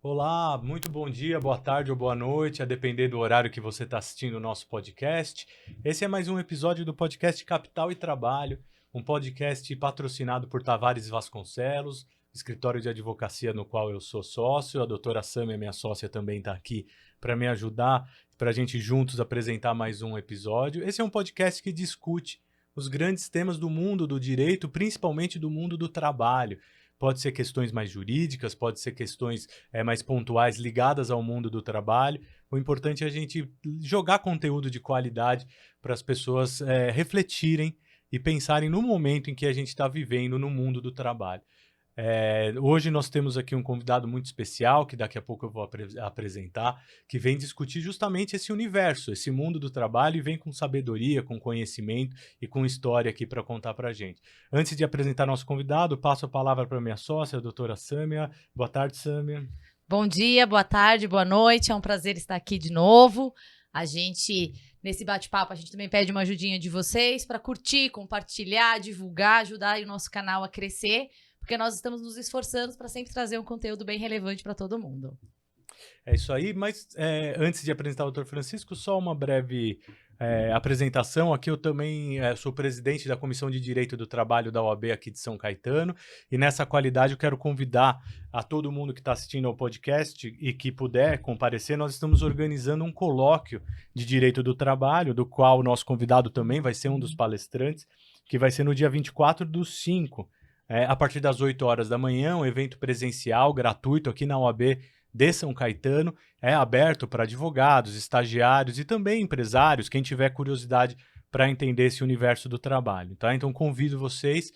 Olá, muito bom dia, boa tarde ou boa noite, a depender do horário que você está assistindo o nosso podcast. Esse é mais um episódio do podcast Capital e Trabalho, um podcast patrocinado por Tavares Vasconcelos, escritório de advocacia no qual eu sou sócio. A doutora Sâmia, minha sócia, também está aqui para me ajudar, para a gente juntos apresentar mais um episódio. Esse é um podcast que discute os grandes temas do mundo do direito, principalmente do mundo do trabalho. Pode ser questões mais jurídicas, pode ser questões mais pontuais ligadas ao mundo do trabalho. O importante é a gente jogar conteúdo de qualidade para as pessoas refletirem e pensarem no momento em que a gente está vivendo no mundo do trabalho. Hoje nós temos aqui um convidado muito especial, que daqui a pouco eu vou apresentar, que vem discutir justamente esse universo, esse mundo do trabalho, e vem com sabedoria, com conhecimento e com história aqui para contar para a gente. Antes de apresentar nosso convidado, passo a palavra para minha sócia, a doutora Sâmia. Boa tarde, Sâmia. Bom dia, boa tarde, boa noite, é um prazer estar aqui de novo. Nesse bate-papo, a gente também pede uma ajudinha de vocês para curtir, compartilhar, divulgar, ajudar o nosso canal a crescer, porque nós estamos nos esforçando para sempre trazer um conteúdo bem relevante para todo mundo. É isso aí, mas antes de apresentar o Dr. Francisco, só uma breve apresentação. Aqui eu também sou presidente da Comissão de Direito do Trabalho da OAB aqui de São Caetano, e nessa qualidade eu quero convidar a todo mundo que está assistindo ao podcast e que puder comparecer. Nós estamos organizando um colóquio de Direito do Trabalho, do qual o nosso convidado também vai ser um dos palestrantes, que vai ser no dia 24/5, a partir das 8 horas da manhã, um evento presencial, gratuito, aqui na OAB de São Caetano. É aberto para advogados, estagiários e também empresários, quem tiver curiosidade para entender esse universo do trabalho, tá? Então convido vocês,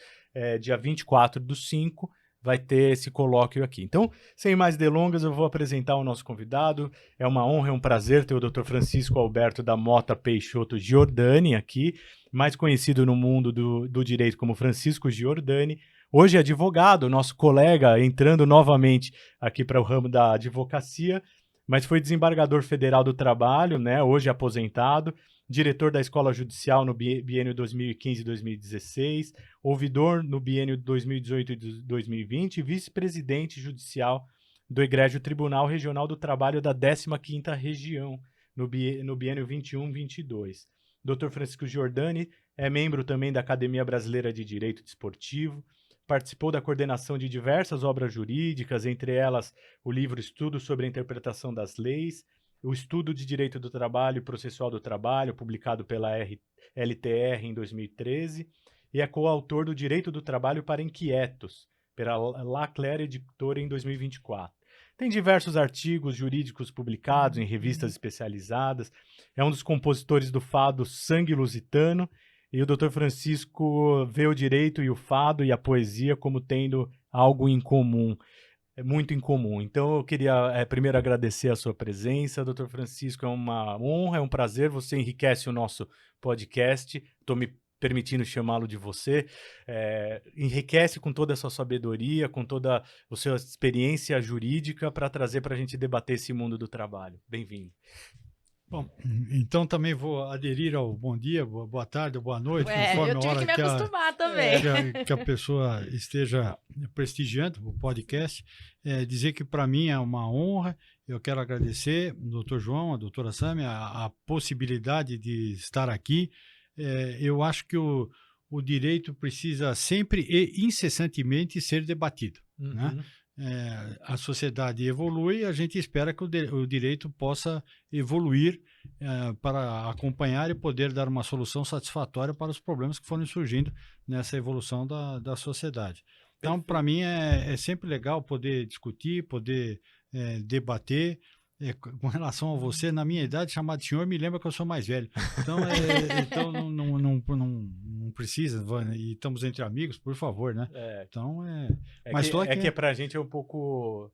dia 24/5, vai ter esse colóquio aqui. Então, sem mais delongas, eu vou apresentar o nosso convidado. É uma honra, é um prazer ter o Dr. Francisco Alberto da Mota Peixoto Giordani aqui, mais conhecido no mundo do direito como Francisco Giordani. Hoje é advogado, nosso colega entrando novamente aqui para o ramo da advocacia, mas foi desembargador federal do trabalho, né? Hoje aposentado, diretor da Escola Judicial no biênio 2015 e 2016, ouvidor no biênio 2018 e 2020 e vice-presidente judicial do Egrégio Tribunal Regional do Trabalho da 15ª Região, no biênio 21-22. Dr. Francisco Giordani é membro também da Academia Brasileira de Direito Desportivo, participou da coordenação de diversas obras jurídicas, entre elas o livro Estudo sobre a Interpretação das Leis, o Estudo de Direito do Trabalho e Processual do Trabalho, publicado pela LTR em 2013, e é coautor do Direito do Trabalho para Inquietos, pela La Claire Editora em 2024. Tem diversos artigos jurídicos publicados em revistas especializadas, é um dos compositores do fado Sangue Lusitano, e o Dr. Francisco vê o direito e o fado e a poesia como tendo algo em comum, muito em comum. Então eu queria primeiro agradecer a sua presença, Dr. Francisco. É uma honra, é um prazer, você enriquece o nosso podcast, estou me permitindo chamá-lo de você, enriquece com toda a sua sabedoria, com toda a sua experiência jurídica para trazer para a gente debater esse mundo do trabalho. Bem-vindo. Bom, então também vou aderir ao bom dia, boa tarde, boa noite, conforme eu tive a hora que me acostumar também. que a pessoa esteja prestigiando o podcast. Dizer que para mim é uma honra, eu quero agradecer ao Dr. João, a doutora Sâmia, a possibilidade de estar aqui. Eu acho que o direito precisa sempre e incessantemente ser debatido, né? A sociedade evolui, a gente espera que o direito possa evoluir para acompanhar e poder dar uma solução satisfatória para os problemas que forem surgindo nessa evolução da sociedade. Então, para mim, é sempre legal poder discutir, poder debater. Com relação a você, na minha idade, chamar de senhor me lembra que eu sou mais velho. Então, então não precisa, e estamos entre amigos, por favor, né? Então, mas que pra gente é um pouco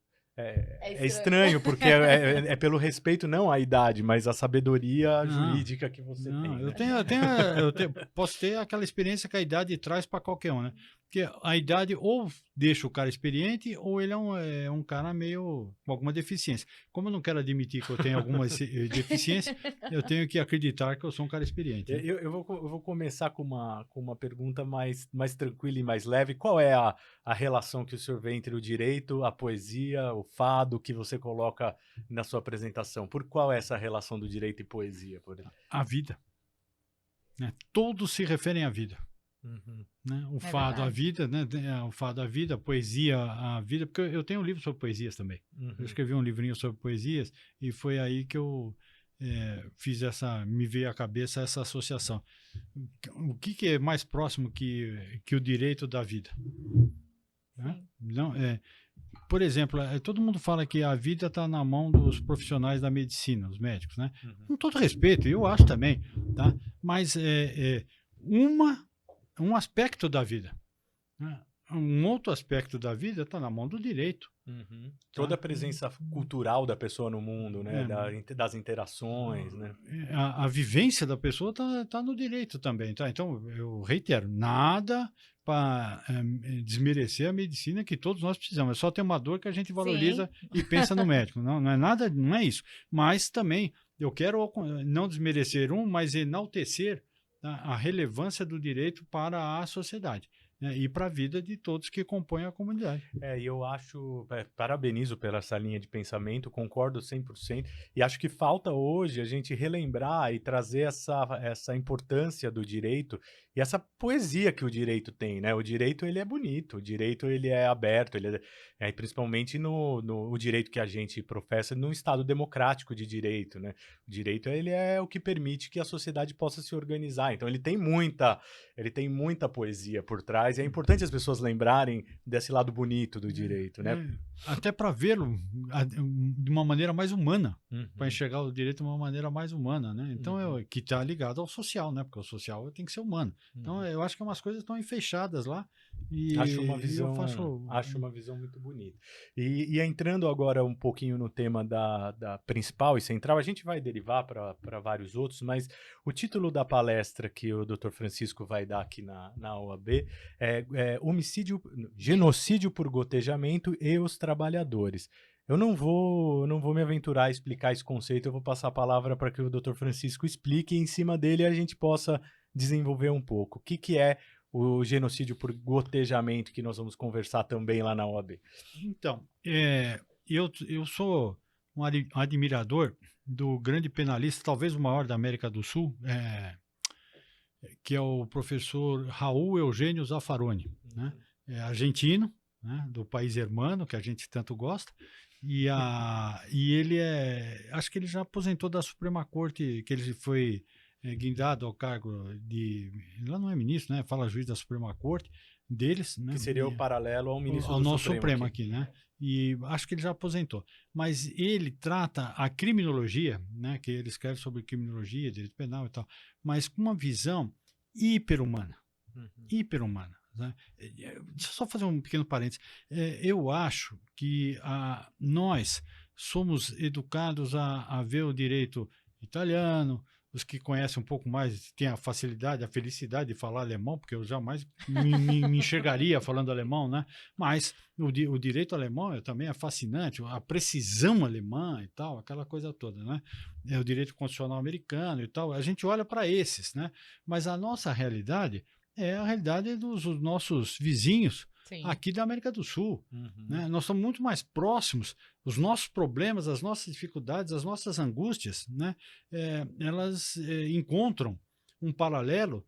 estranho, porque é pelo respeito não à idade, mas à sabedoria jurídica que você tem. Né? Posso ter aquela experiência que a idade traz para qualquer um, né? Porque a idade ou deixa o cara experiente ou ele é um cara meio com alguma deficiência. Como eu não quero admitir que eu tenho alguma deficiência, eu tenho que acreditar que eu sou um cara experiente. Né? Eu vou começar com uma pergunta mais tranquila e mais leve. Qual é a relação que o senhor vê entre o direito, a poesia, o fado que você coloca na sua apresentação? Por qual é essa relação do direito e poesia, por exemplo? A vida. Né? Todos se referem à vida. Uhum. Né? O fado, a vida, né? O fado, a vida, a poesia, a vida, porque eu tenho um livro sobre poesias também. Uhum. Eu escrevi um livrinho sobre poesias e foi aí que eu me veio à cabeça essa associação. O que é mais próximo que o direito da vida? Né? Não, por exemplo, todo mundo fala que a vida está na mão dos profissionais da medicina, os médicos, né? Uhum. Com todo respeito, eu acho também, tá? Mas um aspecto da vida. Né? Um outro aspecto da vida está na mão do direito. Uhum. Toda a presença cultural da pessoa no mundo, né? Das interações, né? A vivência da pessoa tá no direito também, tá? Então, eu reitero, nada para desmerecer a medicina que todos nós precisamos. É só ter uma dor que a gente valoriza e pensa no médico. Não é nada, não é isso. Mas também, eu quero não desmerecer mas enaltecer a relevância do direito para a sociedade, né, e para a vida de todos que compõem a comunidade. E eu acho, parabenizo pela essa linha de pensamento, concordo 100%, e acho que falta hoje a gente relembrar e trazer essa importância do direito e essa poesia que o direito tem, né? O direito, ele é bonito, o direito, ele é aberto, ele principalmente no direito que a gente professa no Estado democrático de direito, né? O direito, ele é o que permite que a sociedade possa se organizar, então ele tem muita poesia por trás, e é importante as pessoas lembrarem desse lado bonito do direito, né? Até para vê-lo de uma maneira mais humana, Uhum. para enxergar o direito de uma maneira mais humana, né? Então, que está ligado ao social, né? Porque o social tem que ser humano. Então, eu acho que umas coisas estão enfeixadas lá. E acho uma visão muito bonita. E entrando agora um pouquinho no tema da principal e central, a gente vai derivar para vários outros, mas o título da palestra que o Dr. Francisco vai dar aqui na OAB é Genocídio por Gotejamento e os Trabalhadores. Eu não vou me aventurar a explicar esse conceito, eu vou passar a palavra para que o Dr. Francisco explique e em cima dele a gente possa desenvolver um pouco. O que é o genocídio por gotejamento que nós vamos conversar também lá na OAB? Então, eu sou um admirador do grande penalista, talvez o maior da América do Sul, que é o professor Raul Eugênio Zaffaroni, né? É argentino, né? Do país hermano, que a gente tanto gosta, e ele acho que ele já aposentou da Suprema Corte, que ele foi guindado ao cargo lá não é ministro, né? Fala juiz da Suprema Corte deles, né? Que seria o paralelo ao ministro ao do nosso Supremo aqui, né? E acho que ele já aposentou. Mas ele trata a criminologia, né? Que ele escreve sobre criminologia, direito penal e tal, mas com uma visão hiper-humana. Hiper-humana. Né? Deixa eu só fazer um pequeno parênteses. Eu acho que nós somos educados a ver o direito italiano. Os que conhecem um pouco mais têm a facilidade, a felicidade de falar alemão, porque eu jamais me enxergaria falando alemão, né? Mas o direito alemão também é fascinante, a precisão alemã e tal, aquela coisa toda, né? O direito constitucional americano e tal, a gente olha para esses, né? Mas a nossa realidade é a realidade dos nossos vizinhos, sim, aqui da América do Sul. Né? Nós estamos muito mais próximos, os nossos problemas, as nossas dificuldades, as nossas angústias, né? Elas encontram um paralelo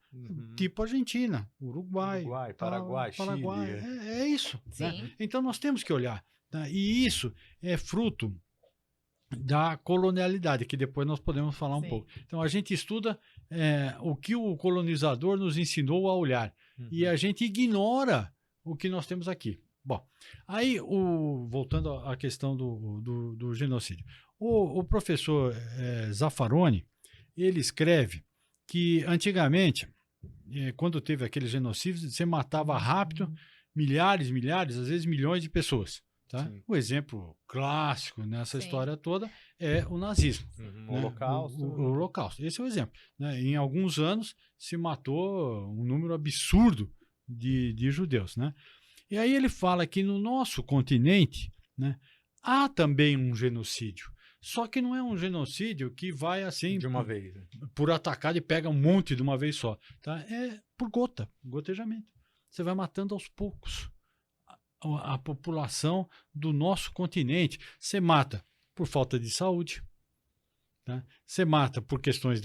tipo Argentina, Uruguai, Paraguai, Paraguai. Chile. É isso. Né? Então nós temos que olhar. Tá? E isso é fruto da colonialidade, que depois nós podemos falar um pouco. Então a gente estuda o que o colonizador nos ensinou a olhar e a gente ignora o que nós temos aqui. Bom, aí voltando à questão do genocídio, o professor Zaffaroni, ele escreve que antigamente, quando teve aquele genocídio, você matava rápido milhares, às vezes milhões de pessoas. Tá? O exemplo clássico nessa história toda é o nazismo. Né? O Holocausto. Esse é o exemplo. Né? Em alguns anos se matou um número absurdo de judeus, né? E aí ele fala que no nosso continente, né, há também um genocídio. Só que não é um genocídio que vai assim De uma vez. por atacado e pega um monte de uma vez só. Tá? É por gotejamento. Você vai matando aos poucos a população do nosso continente. Você mata por falta de saúde. Tá? Você mata por questões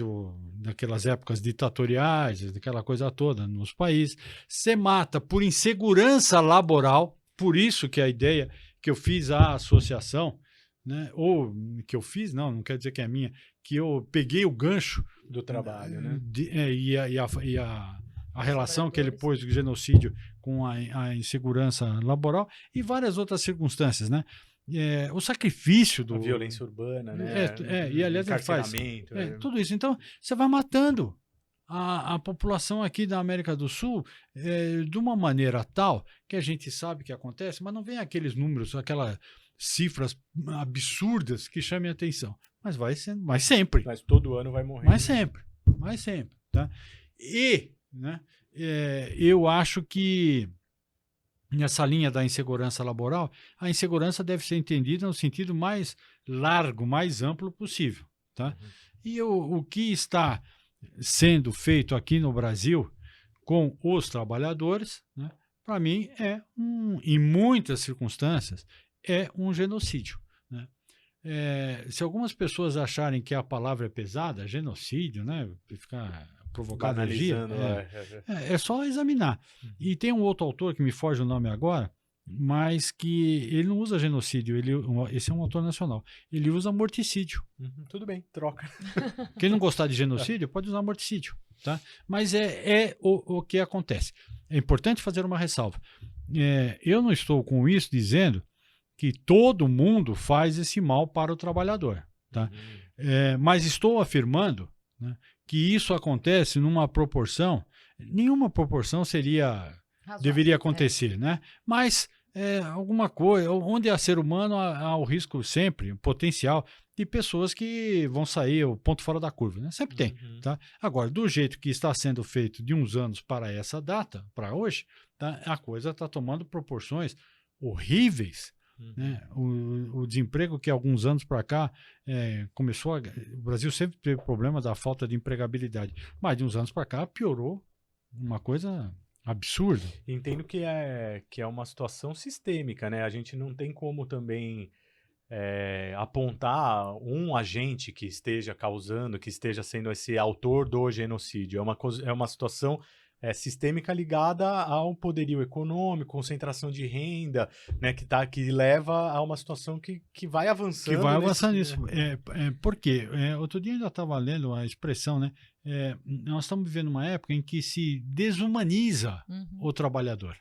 daquelas épocas ditatoriais, daquela coisa toda nos países. Você mata por insegurança laboral. Por isso que a ideia que eu fiz a associação, né? Ou que eu fiz, não quer dizer que é minha, que eu peguei o gancho do trabalho, né? E a relação que ele pôs do genocídio com a insegurança laboral e várias outras circunstâncias, né? O sacrifício A violência urbana, né? E aliás ele faz tudo isso. Então você vai matando a população aqui da América do Sul de uma maneira tal que a gente sabe que acontece, mas não vem aqueles números, aquelas cifras absurdas que chamem a atenção. Mas vai sempre. Mas todo ano vai morrer. Mas sempre. Tá? E, né, eu acho que nessa linha da insegurança laboral, a insegurança deve ser entendida no sentido mais largo, mais amplo possível. Tá? E o que está sendo feito aqui no Brasil com os trabalhadores, né, para mim, em muitas circunstâncias, é um genocídio. Né? Se algumas pessoas acharem que a palavra é pesada, genocídio, né, ficar provocar alergia, é só examinar. E tem um outro autor que me foge o nome agora, mas que ele não usa genocídio, esse é um autor nacional, ele usa morticídio. Tudo bem, troca. Quem não gostar de genocídio pode usar morticídio. Tá? Mas o que acontece. É importante fazer uma ressalva. Eu não estou com isso dizendo que todo mundo faz esse mal para o trabalhador. Tá? Mas estou afirmando, né, que isso acontece numa proporção, nenhuma proporção deveria acontecer, né? Mas alguma coisa, onde há ser humano, há o risco sempre, o potencial de pessoas que vão sair o ponto fora da curva, né? Sempre tem. Tá? Agora, do jeito que está sendo feito de uns anos para essa data, para hoje, tá, a coisa está tomando proporções horríveis. Né? O desemprego que alguns anos para cá começou o Brasil sempre teve problema da falta de empregabilidade, mas de uns anos para cá piorou uma coisa absurda. Entendo que é uma situação sistêmica, né? A gente não tem como também apontar um agente que esteja causando, que esteja sendo esse autor do genocídio. É uma situação sistêmica ligada ao poderio econômico, concentração de renda, né, que leva a uma situação que vai avançando. Que vai avançando nisso. Por quê? Outro dia eu ainda estava lendo a expressão, né? Nós estamos vivendo uma época em que se desumaniza o trabalhador.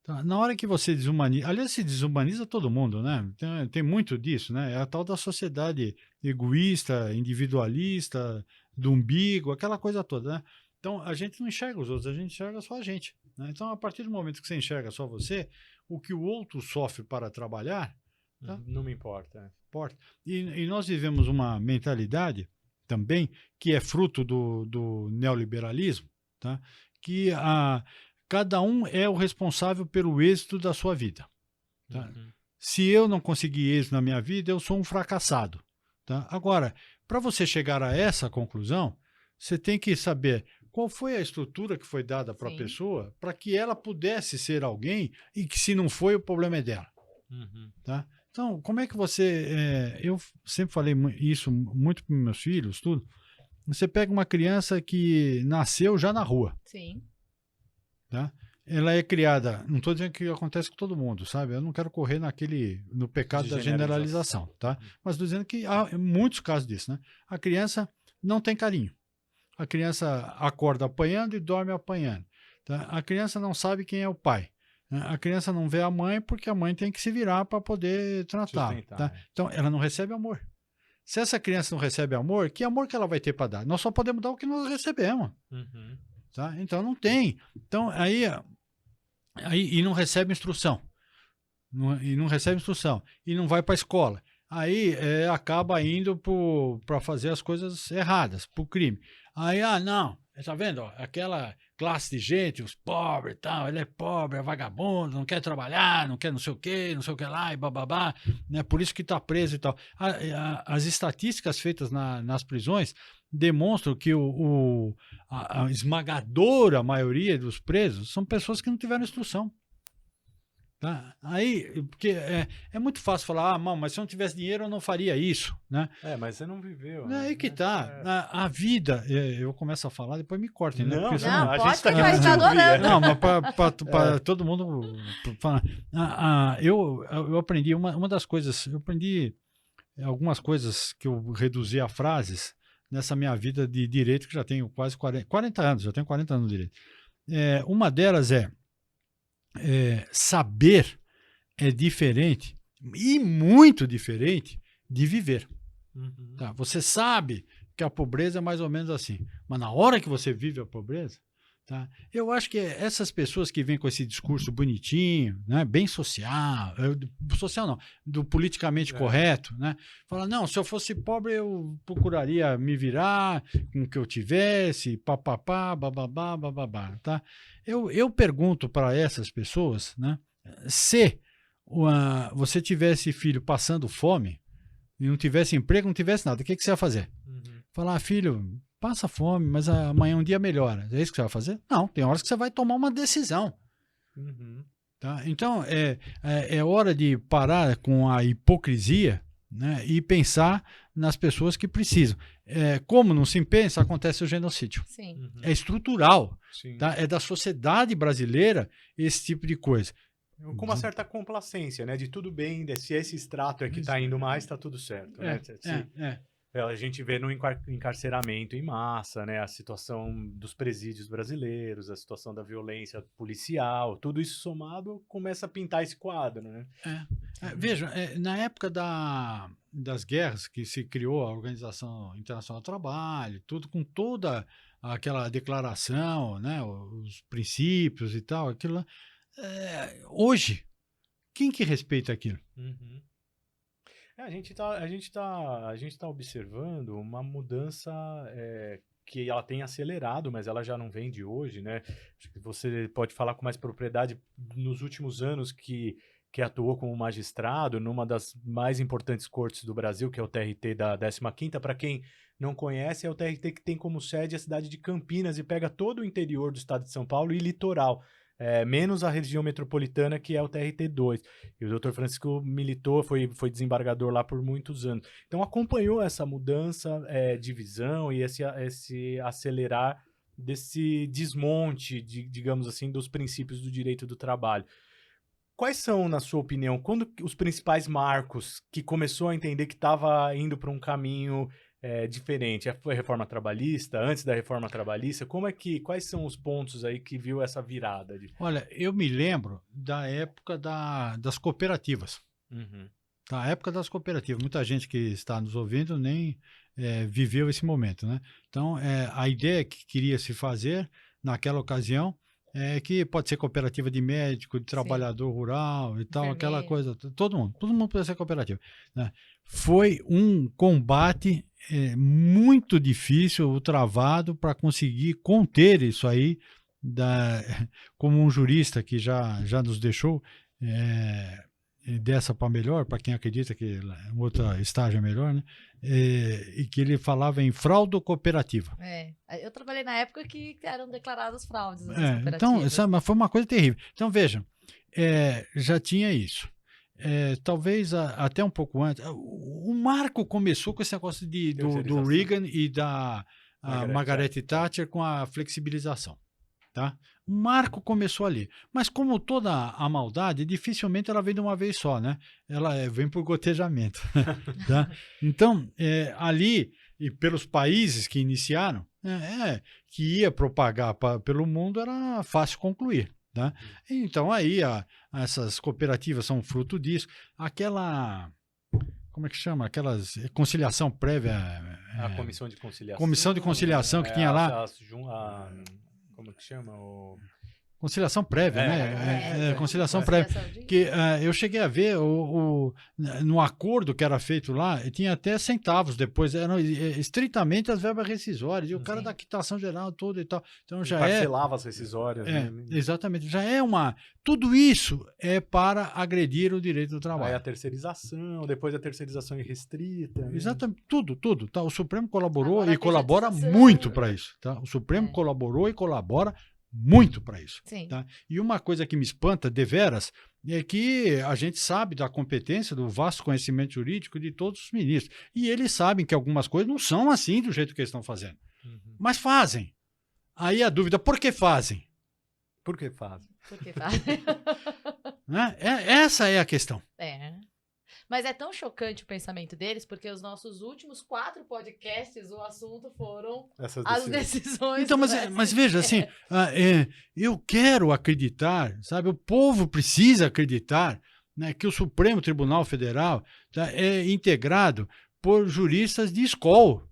Tá? Na hora que você desumaniza, aliás, se desumaniza todo mundo, né? Tem muito disso, né? É a tal da sociedade egoísta, individualista, do umbigo, aquela coisa toda, né? Então, a gente não enxerga os outros, a gente enxerga só a gente. Né? Então, a partir do momento que você enxerga só você, o que o outro sofre para trabalhar... Tá? Não me importa. E nós vivemos uma mentalidade também que é fruto do neoliberalismo, tá? Que cada um é o responsável pelo êxito da sua vida. Tá? Se eu não conseguir êxito na minha vida, eu sou um fracassado. Tá? Agora, para você chegar a essa conclusão, você tem que saber qual foi a estrutura que foi dada para a pessoa para que ela pudesse ser alguém e que, se não foi, o problema é dela. Tá? Então, como é que você... eu sempre falei isso muito para meus filhos, tudo. Você pega uma criança que nasceu já na rua. Sim. Tá? Ela é criada... Não estou dizendo que acontece com todo mundo, sabe? Eu não quero correr no pecado da generalização. Tá? Mas estou dizendo que há muitos casos disso. Né? A criança não tem carinho. A criança acorda apanhando e dorme apanhando. Tá? A criança não sabe quem é o pai. A criança não vê a mãe porque a mãe tem que se virar para poder tratar. Tá? Então, ela não recebe amor. Se essa criança não recebe amor, que amor que ela vai ter para dar? Nós só podemos dar o que nós recebemos. Tá? Então, não tem. Então, e não recebe instrução. E não vai para a escola. Aí acaba indo para fazer as coisas erradas, para o crime. Aí, não, tá vendo? Aquela classe de gente, os pobres e tal, ele é pobre, é vagabundo, não quer trabalhar, não quer não sei o que lá, e bababá, né? Por isso que está preso e tal. As estatísticas feitas nas prisões demonstram que a esmagadora maioria dos presos são pessoas que não tiveram instrução. Tá? Aí, porque é muito fácil falar, mas se eu não tivesse dinheiro eu não faria isso, né? Mas você não viveu, É né? aí que tá. A vida, eu começo a falar, depois me cortem, né? Não, Porque senão- Não, a pode gente tá ficar, aqui está pra te ouvir, adorando. Não, mas para todo mundo falar. Eu aprendi uma das coisas, eu aprendi algumas coisas que eu reduzi a frases nessa minha vida de direito, que já tenho quase 40 anos, já tenho 40 anos de direito. Uma delas saber é diferente, e muito diferente, de viver. Uhum. Tá? Você sabe que a pobreza é mais ou menos assim, mas na hora que você vive a pobreza, tá? Eu acho que essas pessoas que vêm com esse discurso bonitinho, né, bem social, social não, do politicamente correto, né, fala, não, se eu fosse pobre eu procuraria me virar com o que eu tivesse, papapá, bababá, bababá, tá? Eu pergunto para essas pessoas, né, se você tivesse filho passando fome e não tivesse emprego, não tivesse nada, o que você ia fazer? Uhum. Falar, filho, passa fome, mas amanhã um dia melhora. É isso que você vai fazer? Não, tem horas que você vai tomar uma decisão. Uhum. Tá? Então, é hora de parar com a hipocrisia, né, e pensar nas pessoas que precisam. Como não se pensa, acontece o genocídio. Sim. Uhum. É estrutural. Sim. Tá? É da sociedade brasileira esse tipo de coisa. Com uma certa complacência, né? De tudo bem, se esse extrato é que tá indo mais, tá tudo certo, né? A gente vê no encarceramento em massa, né? A situação dos presídios brasileiros, a situação da violência policial, tudo isso somado começa a pintar esse quadro, né? Veja, na época das guerras que se criou a Organização Internacional do Trabalho, tudo com toda aquela declaração, né? Os princípios e tal, aquilo lá. Hoje, quem que respeita aquilo? Uhum. A gente tá observando uma mudança que ela tem acelerado, mas ela já não vem de hoje, né? Acho que você pode falar com mais propriedade nos últimos anos que atuou como magistrado numa das mais importantes cortes do Brasil, que é o TRT da 15ª. Para quem não conhece, é o TRT que tem como sede a cidade de Campinas e pega todo o interior do estado de São Paulo e litoral. Menos a região metropolitana, que é o TRT2. E o doutor Francisco militou, foi desembargador lá por muitos anos. Então acompanhou essa mudança de visão e esse acelerar desse desmonte, digamos assim, dos princípios do direito do trabalho. Quais são, na sua opinião, os principais marcos que começou a entender que estava indo para um caminho diferente? Foi a reforma trabalhista? Antes da reforma trabalhista? Quais são os pontos aí que viu essa virada? Olha, eu me lembro da época das cooperativas. Uhum. Da época das cooperativas. Muita gente que está nos ouvindo nem viveu esse momento, né? Então, a ideia que queria se fazer naquela ocasião que pode ser cooperativa de médico, de trabalhador rural e tal, aquela coisa. Todo mundo pode ser cooperativa, né? Foi um combate muito difícil, travado, para conseguir conter isso aí, como um jurista que já nos deixou, dessa para melhor, para quem acredita que outra estágio é melhor, né? E que ele falava em fraude cooperativa. Eu trabalhei na época que eram declaradas fraudes nas então, cooperativas. mas foi uma coisa terrível. Então, vejam, já tinha isso. Talvez até um pouco antes. O marco começou com esse negócio do Reagan e da Margaret Thatcher com a flexibilização. Tá? O marco começou ali. Mas como toda a maldade, dificilmente ela vem de uma vez só, né? Ela vem por gotejamento. Tá? Então, ali, e pelos países que iniciaram, que ia propagar pelo mundo, era fácil concluir. Tá? Então, aí, essas cooperativas são fruto disso. Como é que chama? Aquelas conciliação prévia. A comissão de conciliação. Comissão de conciliação que tinha lá. Como que chama? conciliação prévia, né? Conciliação prévia. Que eu cheguei a ver no acordo que era feito lá, tinha até centavos depois, eram estritamente as verbas rescisórias, e o cara da quitação geral toda e tal. Então já parcelava as rescisórias. Né? Exatamente. Já é tudo isso é para agredir o direito do trabalho. Aí a terceirização, depois a terceirização irrestrita. Né? Exatamente, tudo. Tá? O Supremo colaborou e colabora muito para isso. Tá? O Supremo colaborou e colabora muito para isso. Tá? E uma coisa que me espanta, deveras, é que a gente sabe da competência, do vasto conhecimento jurídico de todos os ministros. E eles sabem que algumas coisas não são assim do jeito que eles estão fazendo. Mas fazem. Aí a dúvida, por que fazem? Por que fazem? Né? Essa é a questão. Mas é tão chocante o pensamento deles, porque os nossos últimos 4 podcasts, o assunto foram as decisões. Então, mas veja, assim, eu quero acreditar, sabe? O povo precisa acreditar, né, que o Supremo Tribunal Federal, tá, é integrado por juristas de escola,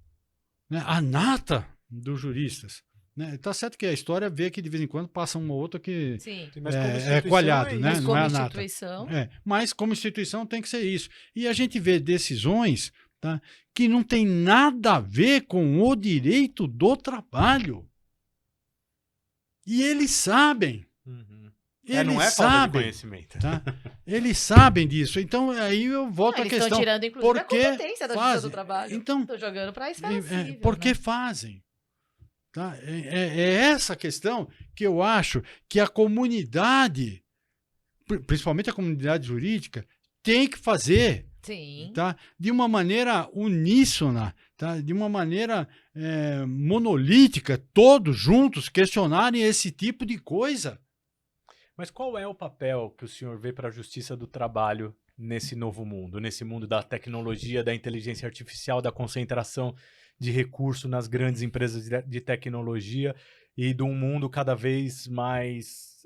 né, a nata dos juristas. Né? Tá certo que a história vê que de vez em quando passa um ou outro que é coalhado, né? Não é a nata. Mas como instituição tem que ser isso. E a gente vê decisões, tá, que não tem nada a ver com o direito do trabalho. E eles sabem. Eles não é falta de conhecimento. Tá? Eles sabem disso. Então, aí eu volto à questão. Eles estão tirando, inclusive, a competência da justiça do trabalho. Então, estão jogando para isso. Por que fazem? Tá? É essa questão que eu acho que a comunidade, principalmente a comunidade jurídica, tem que fazer. Tá? De uma maneira uníssona, tá? De uma maneira monolítica, todos juntos questionarem esse tipo de coisa. Mas qual é o papel que o senhor vê para a justiça do trabalho nesse novo mundo, nesse mundo da tecnologia, da inteligência artificial, da concentração de recurso nas grandes empresas de tecnologia e de um mundo cada vez mais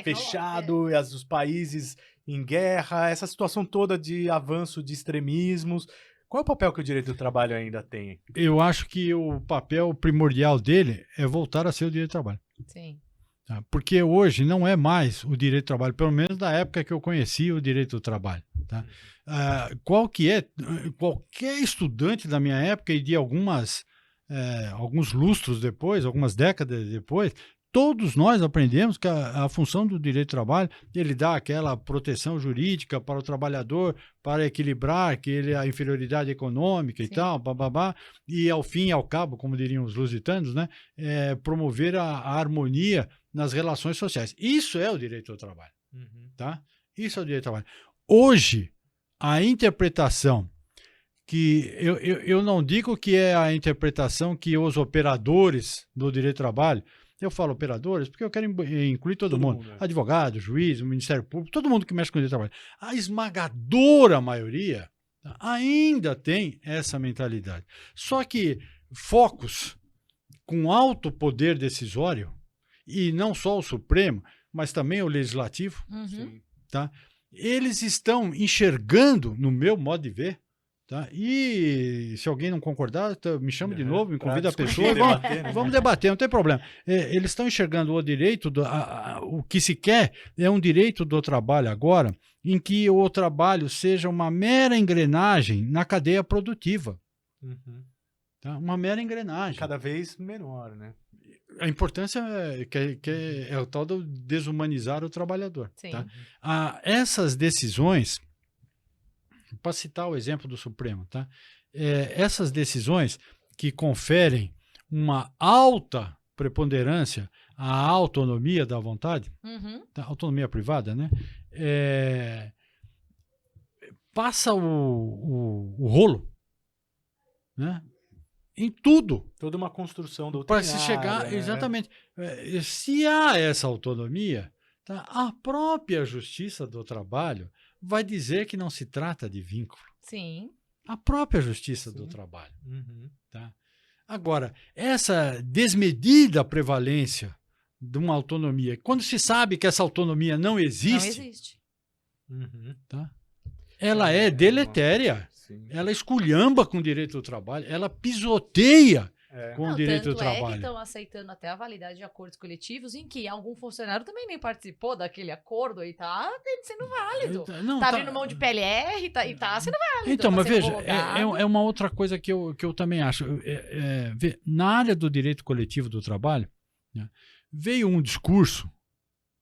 fechado, e os países em guerra, essa situação toda de avanço de extremismos? Qual é o papel que o direito do trabalho ainda tem? Eu acho que o papel primordial dele é voltar a ser o direito do trabalho. Porque hoje não é mais o direito do trabalho, pelo menos na época que eu conheci o direito do trabalho. Tá? Qualquer estudante da minha época e de alguns lustros depois, algumas décadas depois, todos nós aprendemos que a função do direito do trabalho, ele dá aquela proteção jurídica para o trabalhador, para equilibrar a inferioridade econômica e tal, bababá, e ao fim e ao cabo, como diriam os lusitanos, né, promover a harmonia nas relações sociais. Isso é o direito do trabalho. Tá? Isso é o direito do trabalho. Hoje, a interpretação que eu não digo que é a interpretação que os operadores do direito do trabalho, eu falo operadores porque eu quero incluir todo mundo. Advogado, juiz, Ministério Público, todo mundo que mexe com o direito do trabalho. A esmagadora maioria ainda tem essa mentalidade. Só que focos com alto poder decisório, e não só o Supremo, mas também o Legislativo, tá? Eles estão enxergando, no meu modo de ver, tá? E se alguém não concordar, me chama de novo, me convida a pessoa, vamos debater, não tem problema. Eles estão enxergando o direito, o que se quer é um direito do trabalho agora, em que o trabalho seja uma mera engrenagem na cadeia produtiva. Tá? Uma mera engrenagem. Cada vez menor, né? A importância é o tal do desumanizar o trabalhador. Tá? Essas decisões, para citar o exemplo do Supremo, tá? Essas decisões que conferem uma alta preponderância à autonomia da vontade, tá? Autonomia privada, né? Passa o rolo, né? Em tudo. Toda uma construção doutrinária. Para se chegar, exatamente. Se há essa autonomia, tá, a própria Justiça do Trabalho vai dizer que não se trata de vínculo. A própria Justiça do Trabalho. Tá? Agora, essa desmedida prevalência de uma autonomia, quando se sabe que essa autonomia não existe. Tá? Ela é deletéria. Ela esculhamba com o direito do trabalho, ela pisoteia com o Não, direito do tanto é que trabalho. estão aceitando até a validade de acordos coletivos em que algum funcionário também nem participou daquele acordo e tá sendo válido. Não, Tá abrindo mão de PLR e tá sendo válido. Então, tá mas sendo veja, homologado. é uma outra coisa que eu também acho. Na área do direito coletivo do trabalho, né, veio um discurso,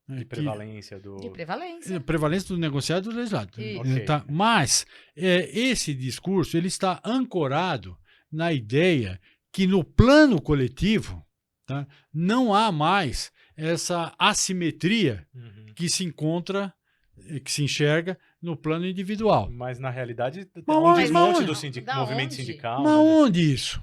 né, De prevalência do... De prevalência. prevalência do negociado e do legislado. Isso. Ok. Tá? Mas esse discurso ele está ancorado na ideia que no plano coletivo, tá, não há mais essa assimetria Uhum. que se encontra, que se enxerga no plano individual. Mas na realidade tem Mas um onde- desmonte mas do onde? movimento Da onde? sindical. Mas né? onde isso?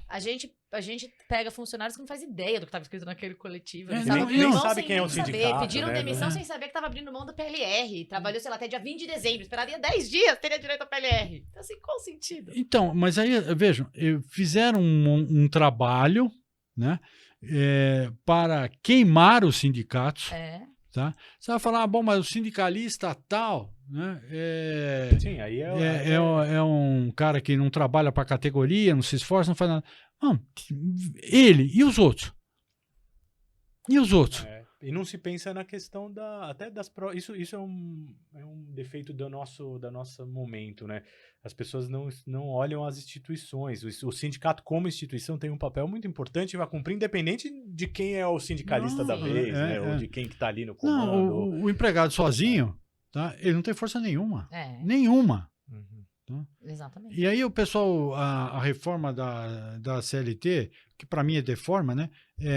A gente pega funcionários que não faz ideia do que estava escrito naquele coletivo. Eles É, estavam nem- abrindo nem mão sabe sem quem é o nem saber. sindicato, Pediram né? demissão É. sem saber que estava abrindo mão do PLR. Trabalhou, sei lá, até dia 20 de dezembro. Esperaria 10 dias, teria direito ao PLR. Então, assim, qual o sentido? Então, mas aí, vejam, fizeram um trabalho, né, para queimar os sindicatos. É. Tá? Você vai falar, bom, mas o sindicalista tal, né, Sim, aí é um cara que não trabalha para a categoria, não se esforça, não faz nada. Não, ele e os outros? E os outros? E não se pensa na questão até das isso é um defeito do nosso momento, né? As pessoas não olham as instituições. O sindicato como instituição tem um papel muito importante e vai cumprir independente de quem é o sindicalista da vez, né? Ou de quem que tá ali no comando. Não, o empregado sozinho, tá? Ele não tem força nenhuma. É. Nenhuma. Uhum. Exatamente. E aí o pessoal, a reforma da CLT, que para mim é deforma, né?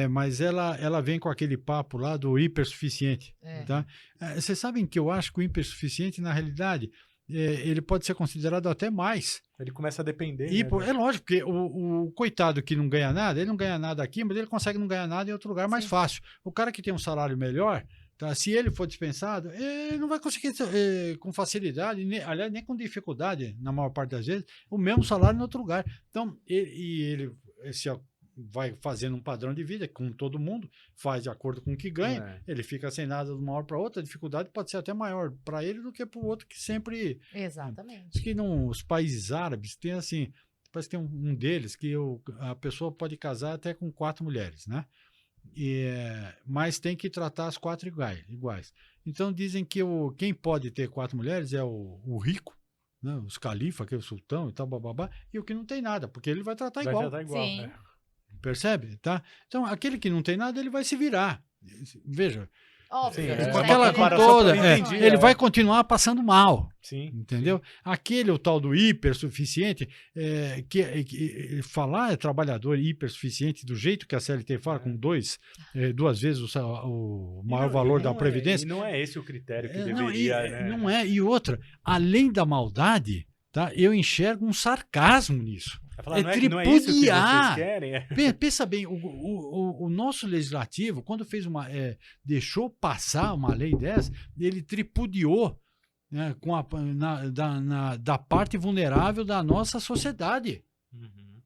Mas ela vem com aquele papo lá do hipersuficiente. É. Tá? Vocês sabem que eu acho que o hipersuficiente, na realidade, ele pode ser considerado até mais. Ele começa a depender. É lógico, porque o coitado que não ganha nada, ele não ganha nada aqui, mas ele consegue não ganhar nada em outro lugar mais Sim. fácil. O cara que tem um salário melhor, tá, se ele for dispensado, ele não vai conseguir com facilidade, aliás, nem com dificuldade, na maior parte das vezes, o mesmo salário em outro lugar. Então, ele vai fazendo um padrão de vida, como todo mundo, faz de acordo com o que ganha, ele fica sem nada de uma hora para outra, a dificuldade pode ser até maior para ele do que para o outro que sempre... Exatamente. Diz que os países árabes tem assim, parece que tem um deles que a pessoa pode casar até com 4 mulheres, né? Mas tem que tratar as 4 iguais. Então dizem que quem pode ter 4 mulheres é o rico, né? Os califas, que é o sultão e tal, bababá, e o que não tem nada, porque ele vai tratar igual. Vai tratar igual. Sim. Percebe? Tá? Então aquele que não tem nada, ele vai se virar. Veja, Óbvio. Sim, a gente com tá aquela com querendo- toda, entendi, ele vai continuar passando mal. Sim. Entendeu? Aquele, o tal do hipersuficiente, que falar trabalhador hipersuficiente do jeito que a CLT fala, com duas vezes o maior valor da Previdência. E não é esse o critério que Não, deveria, né? não é. E outra, além da maldade, tá, eu enxergo um sarcasmo nisso. Falar, É não é isso que tripudiar. vocês querem? Pensa bem, o nosso legislativo, quando deixou passar uma lei dessa, ele tripudiou, né, da parte vulnerável da nossa sociedade. Uhum.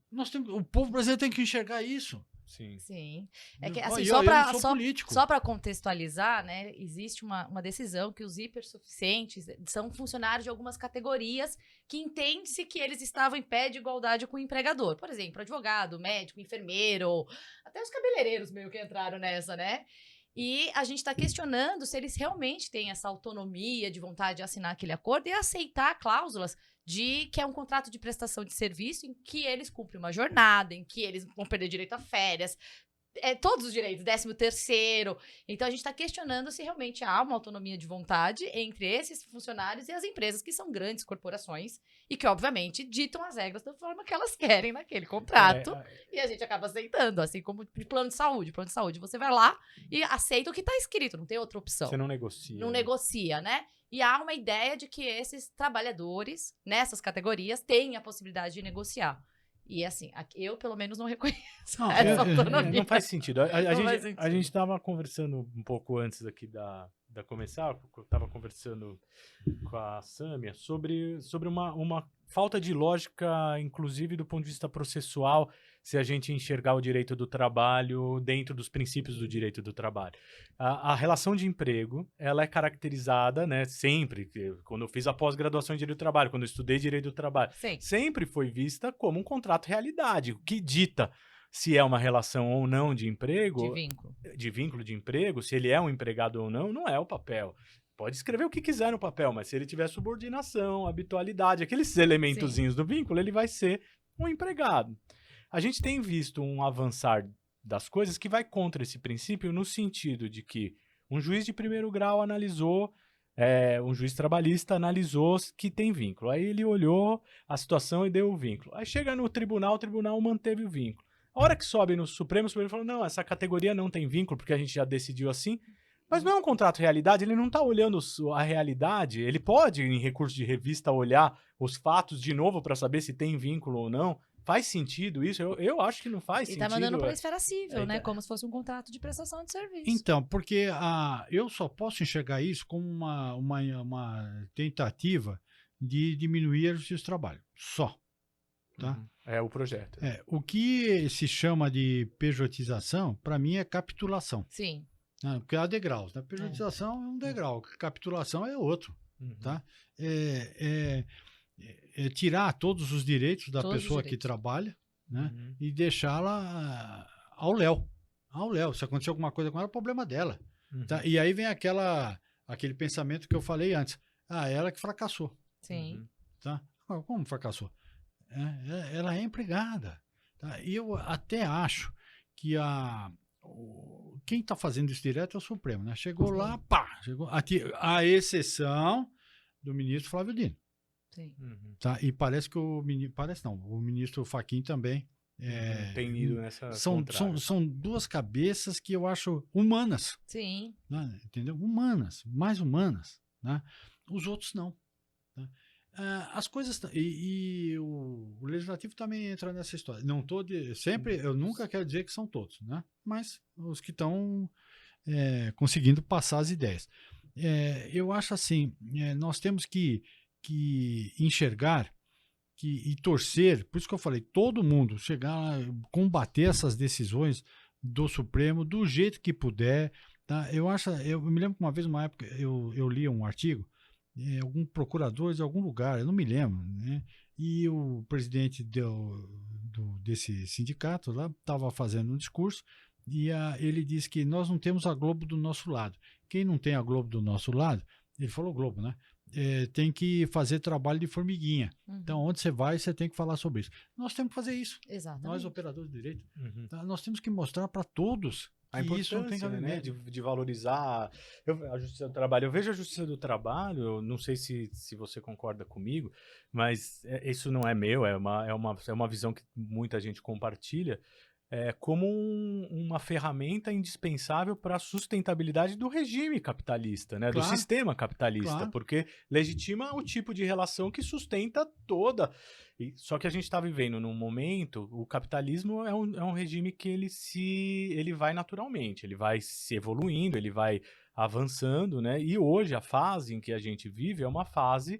O povo brasileiro tem que enxergar isso. Sim. Sim. É que, assim, Eu só não sou político. para contextualizar, né, existe uma decisão que os hipersuficientes são funcionários de algumas categorias que entende-se que eles estavam em pé de igualdade com o empregador. Por exemplo, advogado, médico, enfermeiro, até os cabeleireiros meio que entraram nessa, né? E a gente está questionando se eles realmente têm essa autonomia de vontade de assinar aquele acordo e aceitar cláusulas de que é um contrato de prestação de serviço em que eles cumprem uma jornada, em que eles vão perder direito a férias, todos os direitos, 13º. Então, a gente está questionando se realmente há uma autonomia de vontade entre esses funcionários e as empresas que são grandes corporações e que, obviamente, ditam as regras da forma que elas querem naquele contrato e a gente acaba aceitando, assim como de plano de saúde. Plano de saúde, você vai lá e aceita o que está escrito, não tem outra opção. Você não negocia. Não negocia, né? E há uma ideia de que esses trabalhadores, nessas categorias, têm a possibilidade de negociar. E assim, eu pelo menos não reconheço essa autonomia. Não faz sentido. faz sentido. A gente estava conversando um pouco antes aqui da começar, eu estava conversando com a Sâmia sobre uma falta de lógica, inclusive do ponto de vista processual, se a gente enxergar o direito do trabalho dentro dos princípios do direito do trabalho. A relação de emprego, ela é caracterizada, né, sempre, quando eu fiz a pós-graduação em direito do trabalho, quando eu estudei direito do trabalho, Sim. sempre foi vista como um contrato realidade, o que dita se é uma relação ou não de emprego, De vínculo. de vínculo de emprego, se ele é um empregado ou não, não é o papel. Pode escrever o que quiser no papel, mas se ele tiver subordinação, habitualidade, aqueles elementozinhos do vínculo, ele vai ser um empregado. A gente tem visto um avançar das coisas que vai contra esse princípio no sentido de que um juiz de primeiro grau analisou, um juiz trabalhista analisou que tem vínculo. Aí ele olhou a situação e deu o vínculo. Aí chega no tribunal, o tribunal manteve o vínculo. A hora que sobe no Supremo, o Supremo falou, não, essa categoria não tem vínculo, porque a gente já decidiu assim. Mas não é um contrato realidade, ele não está olhando a realidade, ele pode, em recurso de revista, olhar os fatos de novo para saber se tem vínculo ou não. Faz sentido isso? Eu acho que não faz E sentido. tá mandando para a esfera civil, né? Então. Como se fosse um contrato de prestação de serviço. Então, porque eu só posso enxergar isso como uma tentativa de diminuir a justiça do trabalho. Só. Tá? Uhum. É o projeto. O que se chama de pejotização, para mim, é capitulação. Sim. Né? Porque há degraus. Né? Pejotização é um degrau, capitulação é outro. Uhum. Tá? Tirar todos os direitos da Todos os pessoa que direitos. trabalha, né? Uhum. E deixá-la ao léu. Ao léu. Se acontecer alguma coisa com ela, é problema dela. Uhum. Tá? E aí vem aquele pensamento que eu falei antes. Ela que fracassou. Sim. Uhum. Tá? Como fracassou? Ela é empregada. Tá? E eu até acho que quem está fazendo isso direto é o Supremo. Né? Chegou lá, pá! A exceção do ministro Flávio Dino. Sim. Uhum. Tá? E parece que o ministro Fachin também tem ido nessa são duas cabeças que eu acho humanas. Sim. Né? Entendeu? Humanas, mais humanas. Né? Os outros não. Né? As coisas e o legislativo também entra nessa história. Não sempre, eu nunca quero dizer que são todos, né? Mas os que estão conseguindo passar as ideias. Eu acho assim, nós temos que enxergar e torcer, por isso que eu falei, todo mundo chegar a combater essas decisões do Supremo do jeito que puder. Tá? Eu me lembro que uma época, eu li um artigo, algum procurador de algum lugar, eu não me lembro, né? E o presidente desse sindicato lá estava fazendo um discurso e ele disse que nós não temos a Globo do nosso lado. Quem não tem a Globo do nosso lado, ele falou Globo, né? Tem que fazer trabalho de formiguinha. Uhum. Então, onde você vai, você tem que falar sobre isso. Nós temos que fazer isso. Exatamente. Nós, operadores de direito, Uhum. tá? Nós temos que mostrar para todos A que isso não tem importância, né, cabimento. de valorizar a justiça do trabalho. Eu vejo a justiça do trabalho, eu não sei se você concorda comigo, mas isso não é meu, é uma visão que muita gente compartilha, como uma ferramenta indispensável para a sustentabilidade do regime capitalista, né, Claro. do sistema capitalista, Claro. porque legitima o tipo de relação que sustenta toda. Só que a gente está vivendo num momento, o capitalismo é um regime que ele vai naturalmente, ele vai se evoluindo, ele vai avançando, né? E hoje a fase em que a gente vive é uma fase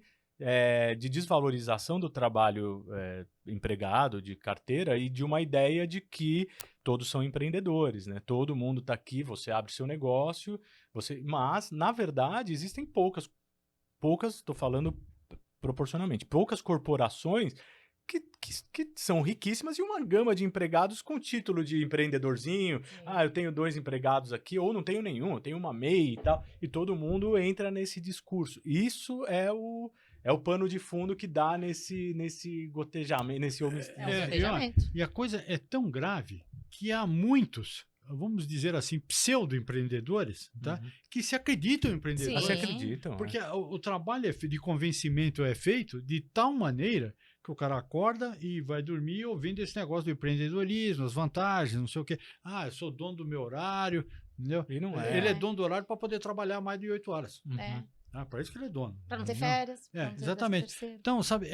de desvalorização do trabalho empregado, de carteira, e de uma ideia de que todos são empreendedores, né? Todo mundo está aqui, você abre seu negócio, mas, na verdade, existem poucas, estou falando proporcionalmente, poucas corporações que são riquíssimas e uma gama de empregados com título de empreendedorzinho. Sim. Eu tenho 2 empregados aqui, ou não tenho nenhum, eu tenho uma MEI e tal, e todo mundo entra nesse discurso. Isso é o pano de fundo que dá nesse gotejamento, nesse gotejamento. E a coisa é tão grave que há muitos, vamos dizer assim, pseudo-empreendedores, tá? Que se acreditam empreendedores. Sim. Se acreditam. Porque o trabalho de convencimento é feito de tal maneira que o cara acorda e vai dormir ouvindo esse negócio do empreendedorismo, as vantagens, não sei o quê. Eu sou dono do meu horário, entendeu? E não é. Ele é dono do horário para poder trabalhar mais de 8 horas. Uhum. Para isso que ele é dono. Para não ter Não. férias. pra não ter Exatamente. 13º. Então, sabe,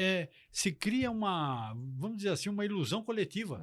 se cria vamos dizer assim, uma ilusão coletiva.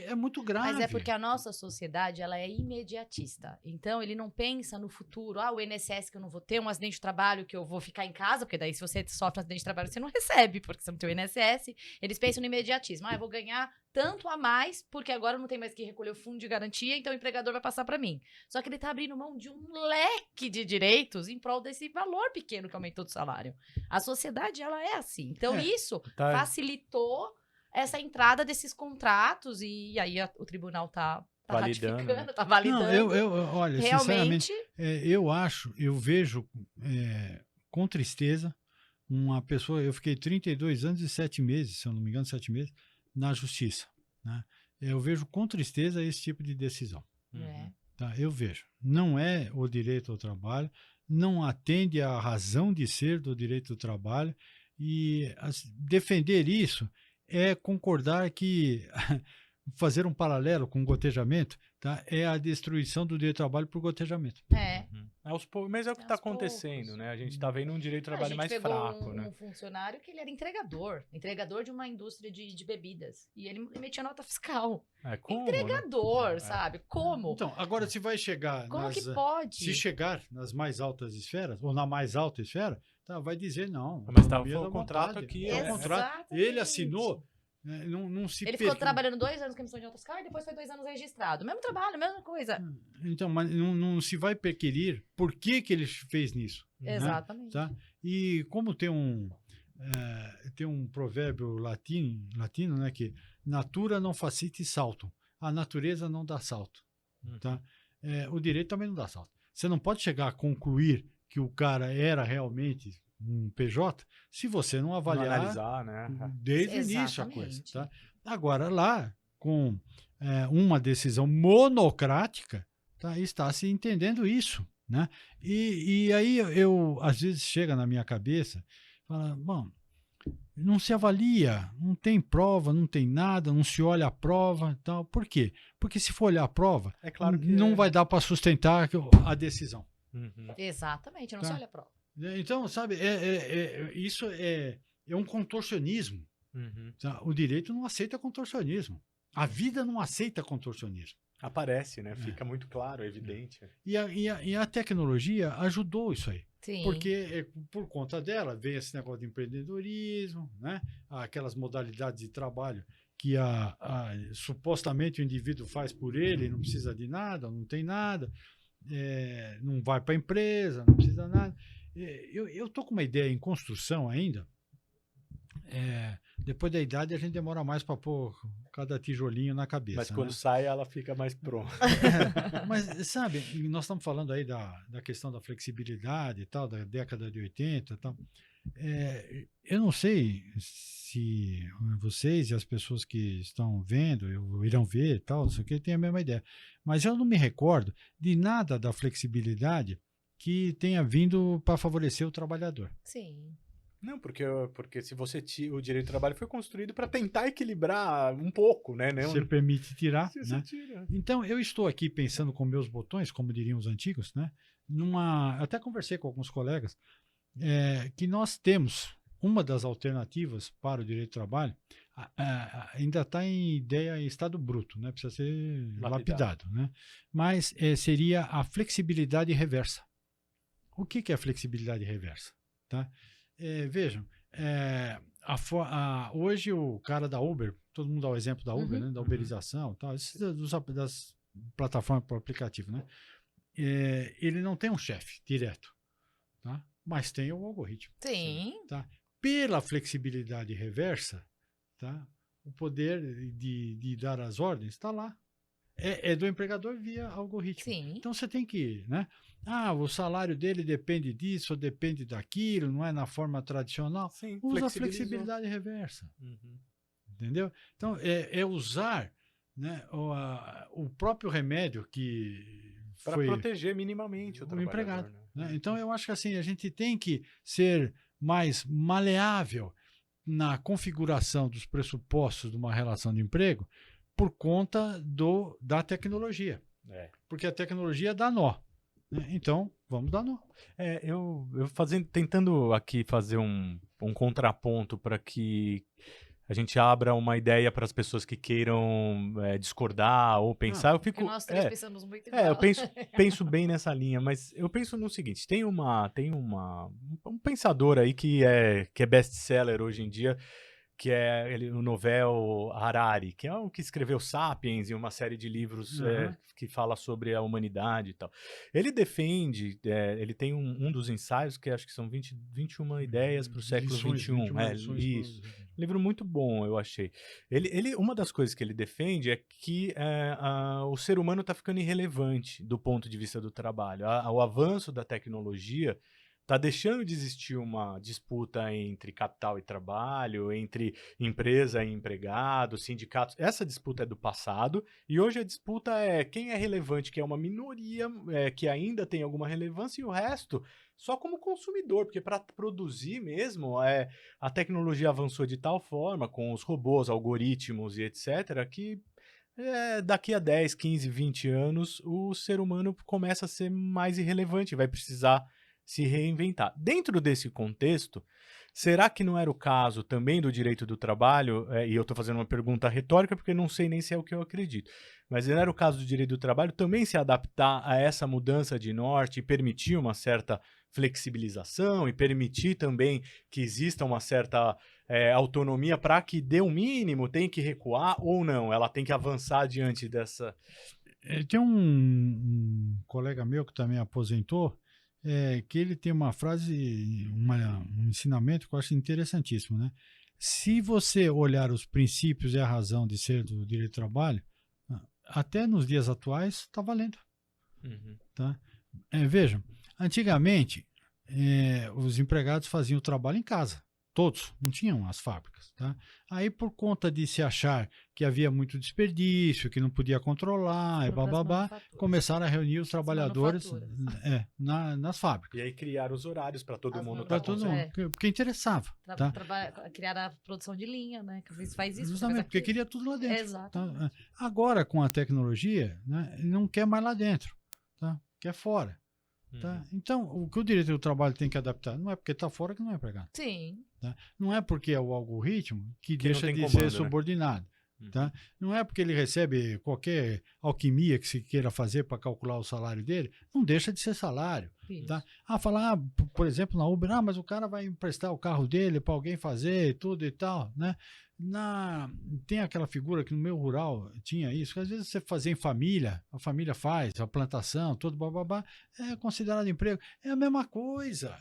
É muito grave. Mas é porque a nossa sociedade, ela é imediatista. Então, ele não pensa no futuro. O INSS que eu não vou ter, um acidente de trabalho que eu vou ficar em casa, porque daí se você sofre um acidente de trabalho, você não recebe, porque você não tem o INSS. Eles pensam no imediatismo. Eu vou ganhar tanto a mais, porque agora eu não tenho mais que recolher o fundo de garantia, então o empregador vai passar para mim. Só que ele tá abrindo mão de um leque de direitos em prol desse valor pequeno que aumentou do salário. A sociedade, ela é assim. Então, isso facilitou essa entrada desses contratos e aí o tribunal tá Validando, ratificando, né? tá validando. Não, olha, sinceramente, Realmente, eu vejo com tristeza uma pessoa, eu fiquei 32 anos e 7 meses, se eu não me engano, 7 meses, na justiça, né? Eu vejo com tristeza esse tipo de decisão. é, Tá? Eu vejo. Não é o direito ao trabalho, não atende à razão de ser do direito do trabalho, e defender isso é concordar que fazer um paralelo com o gotejamento, tá? É a destruição do direito do trabalho por gotejamento. Mas é o que está Aos acontecendo, poucos. né? A gente está vendo um direito do A trabalho gente mais pegou fraco, né? um funcionário que ele era entregador de uma indústria de bebidas. E ele emitia nota fiscal. Como, Entregador, né? sabe? Como? Então, agora se vai chegar Como que pode? se chegar nas mais altas esferas, ou na mais alta esfera, tá, vai dizer não. Mas foi autonomia o da contrato vontade. aqui. É o contrato. Ele Exatamente. assinou, né, não se Ele ficou trabalhando 2 anos com emissão de nota fiscal e depois foi 2 anos registrado. Mesmo trabalho, mesma coisa. Então, mas não se vai perquirir por que ele fez nisso. Né? Exatamente. Tá? E como tem um provérbio latino, né, que natura não facite salto, a natureza não dá salto. Tá? O direito também não dá salto. Você não pode chegar a concluir que o cara era realmente um PJ se você não avaliar, Não analisar, né? desde o início a Exatamente. coisa. Tá? Agora, lá, com uma decisão monocrática, tá, está se entendendo isso. Né? E aí eu, às vezes, chega na minha cabeça, fala, bom, não se avalia, não tem prova, não tem nada, não se olha a prova e tal. Por quê? Porque se for olhar a prova, É claro que não vai dar para sustentar a decisão. Exatamente, não Tá. se olha a prova. Então, sabe, isso é um contorcionismo. Tá? O direito não aceita contorcionismo. A vida não aceita contorcionismo. Aparece, né? Fica muito claro, evidente. E a tecnologia ajudou isso aí. Sim. Porque por conta dela veio esse negócio de empreendedorismo, né? Aquelas modalidades de trabalho que supostamente o indivíduo faz por ele, não precisa de nada, não tem nada, não vai para a empresa, não precisa de nada. Eu estou com uma ideia em construção ainda. Depois da idade a gente demora mais para pôr cada tijolinho na cabeça. Mas quando né? sai, ela fica mais pronta. Mas, sabe, nós estamos falando aí da questão da flexibilidade e tal, da década de 80 e tal. Eu não sei se vocês e as pessoas que estão vendo, irão ver e tal, não sei o que, têm a mesma ideia. Mas eu não me recordo de nada da flexibilidade que tenha vindo para favorecer o trabalhador. Sim. Não, porque se você o direito do trabalho foi construído para tentar equilibrar um pouco, né? Você permite tirar, Você né? tira. Então, eu estou aqui pensando com meus botões, como diriam os antigos, né? Até conversei com alguns colegas, que nós temos uma das alternativas para o direito do trabalho, ainda está em ideia em estado bruto, né? Precisa ser lapidado, né? Mas seria a flexibilidade reversa. O que é a flexibilidade reversa? Tá? Vejam, hoje o cara da Uber, todo mundo dá o exemplo da Uber, né, da uberização, tal, das plataformas para aplicativo, né? Ele não tem um chefe direto, tá? Mas tem o algoritmo. Sim. Tá? Pela flexibilidade reversa, tá? O poder de dar as ordens está lá. É do empregador via algoritmo. Sim. Então você tem que, né? O salário dele depende disso, ou depende daquilo, não é na forma tradicional. Sim, Usa a flexibilidade reversa. Entendeu? Então, usar, né, o próprio remédio que para foi proteger minimamente o empregado. Né? Então, eu acho que assim, a gente tem que ser mais maleável na configuração dos pressupostos de uma relação de emprego por conta da tecnologia. Porque a tecnologia dá nó. Né? Então, vamos dar nó. Eu tentando aqui fazer um contraponto para que a gente abra uma ideia para as pessoas que queiram discordar ou pensar. Eu fico, nós três pensamos muito igual. eu penso bem nessa linha, mas eu penso no seguinte: tem um pensador aí que é best-seller hoje em dia, que é o Novel Harari, que é o que escreveu Sapiens e uma série de livros que fala sobre a humanidade e tal. Ele defende, ele tem um dos ensaios que acho que são 21 ideias para o século XXI. Isso. Livro muito bom, eu achei. Uma das coisas que ele defende é que o ser humano está ficando irrelevante do ponto de vista do trabalho. O avanço da tecnologia está deixando de existir uma disputa entre capital e trabalho, entre empresa e empregado, sindicatos. Essa disputa é do passado e hoje a disputa é quem é relevante, que é uma minoria que ainda tem alguma relevância, e o resto só como consumidor, porque para produzir mesmo, a tecnologia avançou de tal forma, com os robôs, algoritmos e etc., que daqui a 10, 15, 20 anos, o ser humano começa a ser mais irrelevante, vai precisar se reinventar. Dentro desse contexto, será que não era o caso também do direito do trabalho, e eu estou fazendo uma pergunta retórica porque não sei nem se é o que eu acredito, mas não era o caso do direito do trabalho também se adaptar a essa mudança de norte e permitir uma certa flexibilização e permitir também que exista uma certa autonomia para que dê um mínimo, tem que recuar ou não? Ela tem que avançar diante dessa... Tem um colega meu que também aposentou, que ele tem uma frase, um ensinamento que eu acho interessantíssimo, né? Se você olhar os princípios e a razão de ser do direito do trabalho, até nos dias atuais está valendo. Tá? Vejam, antigamente os empregados faziam o trabalho em casa, todos, não tinham as fábricas. Tá? Aí, por conta de se achar que havia muito desperdício, que não podia controlar, começaram a reunir os trabalhadores nas fábricas. E aí criaram os horários para todo mundo. Para todo mundo, porque interessava. Criaram a produção de linha, né? Que às vezes faz isso. Justamente, porque queria tudo lá dentro. Exato. Tá? Agora, com a tecnologia, né, não quer mais lá dentro, tá? Quer fora. Tá? Então, o que o direito do trabalho tem que adaptar não é porque está fora que não é empregado. Sim. Tá? Não é porque é o algoritmo que deixa de comando, ser subordinado. Né? Tá? Não é porque ele recebe qualquer alquimia que se queira fazer para calcular o salário dele, não deixa de ser salário. Tá? Falar, por exemplo, na Uber, mas o cara vai emprestar o carro dele para alguém fazer tudo e tal. Né? Tem aquela figura que no meio rural tinha isso, que às vezes você fazia em família, a família faz, a plantação, todo bababá, é considerado emprego. É a mesma coisa.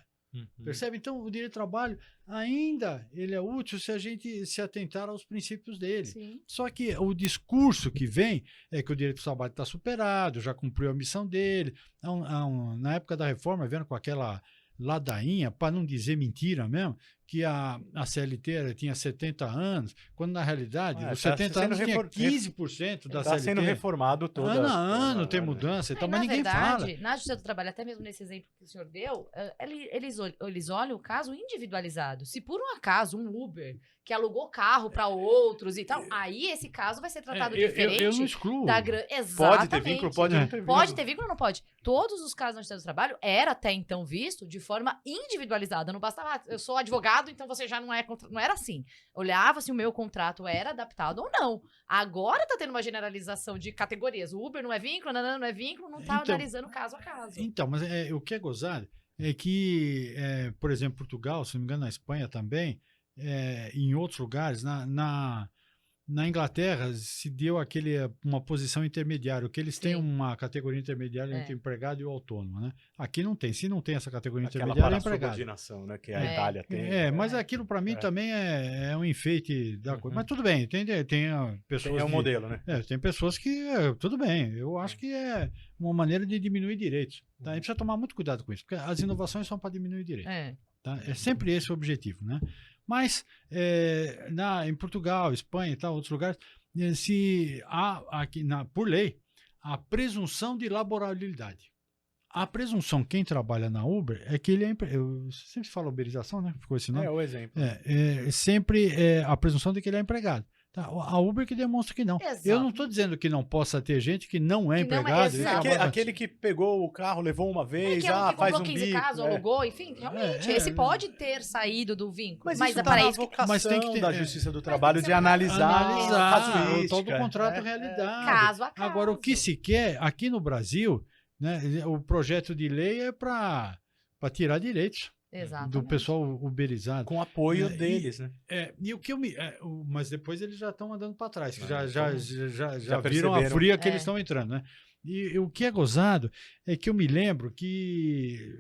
Percebe? Então, o direito do trabalho ainda ele é útil se a gente se atentar aos princípios dele. Sim. Só que o discurso que vem é que o direito do trabalho está superado, já cumpriu a missão dele. Na época da reforma, vendo com aquela ladainha, para não dizer mentira mesmo, que a CLT tinha 70 anos, quando na realidade os 70 anos tinha 15% da CLT. Está sendo reformado todo. Ano a ano tem mudança, mas ninguém fala. Na Justiça do Trabalho, até mesmo nesse exemplo que o senhor deu, eles olham o caso individualizado. Se por um acaso um Uber que alugou carro para outros e tal, aí esse caso vai ser tratado diferente. Eu não excluo. Exatamente. Pode ter vínculo, pode não ter vínculo. Pode ter vínculo ou não pode? Todos os casos na Justiça do Trabalho era até então visto de forma individualizada. Não bastava, eu sou advogado, então você já não é... Não era assim. Olhava se o meu contrato era adaptado ou não. Agora tá tendo uma generalização de categorias. O Uber não é vínculo, não é vínculo, não tá analisando caso a caso. Então, mas o que é gozado é que, por exemplo, Portugal, se não me engano, na Espanha também, em outros lugares, na Inglaterra se deu uma posição intermediária, que eles têm uma categoria intermediária entre o empregado e o autônomo, né? Aqui não tem, se não tem essa categoria intermediária, é empregado. Subordinação, né, que a Itália tem. Mas aquilo para mim também é um enfeite da coisa. Mas tudo bem, tem pessoas... É um modelo, né? Tem pessoas que, tudo bem, eu acho que é uma maneira de diminuir direitos. Tá? A gente precisa tomar muito cuidado com isso, porque as inovações são para diminuir direitos. Tá? É sempre esse o objetivo, né? Mas em Portugal, Espanha e tal, outros lugares, se há aqui por lei a presunção de laborabilidade. A presunção, quem trabalha na Uber, é que ele é eu sempre falo uberização, né? Ficou esse nome. É o exemplo. Sempre a presunção de que ele é empregado. Tá? A Uber que demonstra que não. Exato. Eu não estou dizendo que não possa ter gente que não é empregado. Aquele que pegou o carro, levou uma vez, faz um 15 bico. Casos, alugou, enfim, realmente. Esse pode ter saído do vínculo. Mas isso tá na vocação tem que ter, da Justiça do Trabalho de analisar todo o contrato realidade. Caso a caso. Agora, o que se quer aqui no Brasil, né, o projeto de lei é para tirar direitos. Exatamente. do pessoal uberizado. Com apoio deles, né? E o que mas depois eles já estão andando para trás, que Ah, já viram a perceberam. fria que É. eles estão entrando, né? E o que é gozado é que eu me lembro que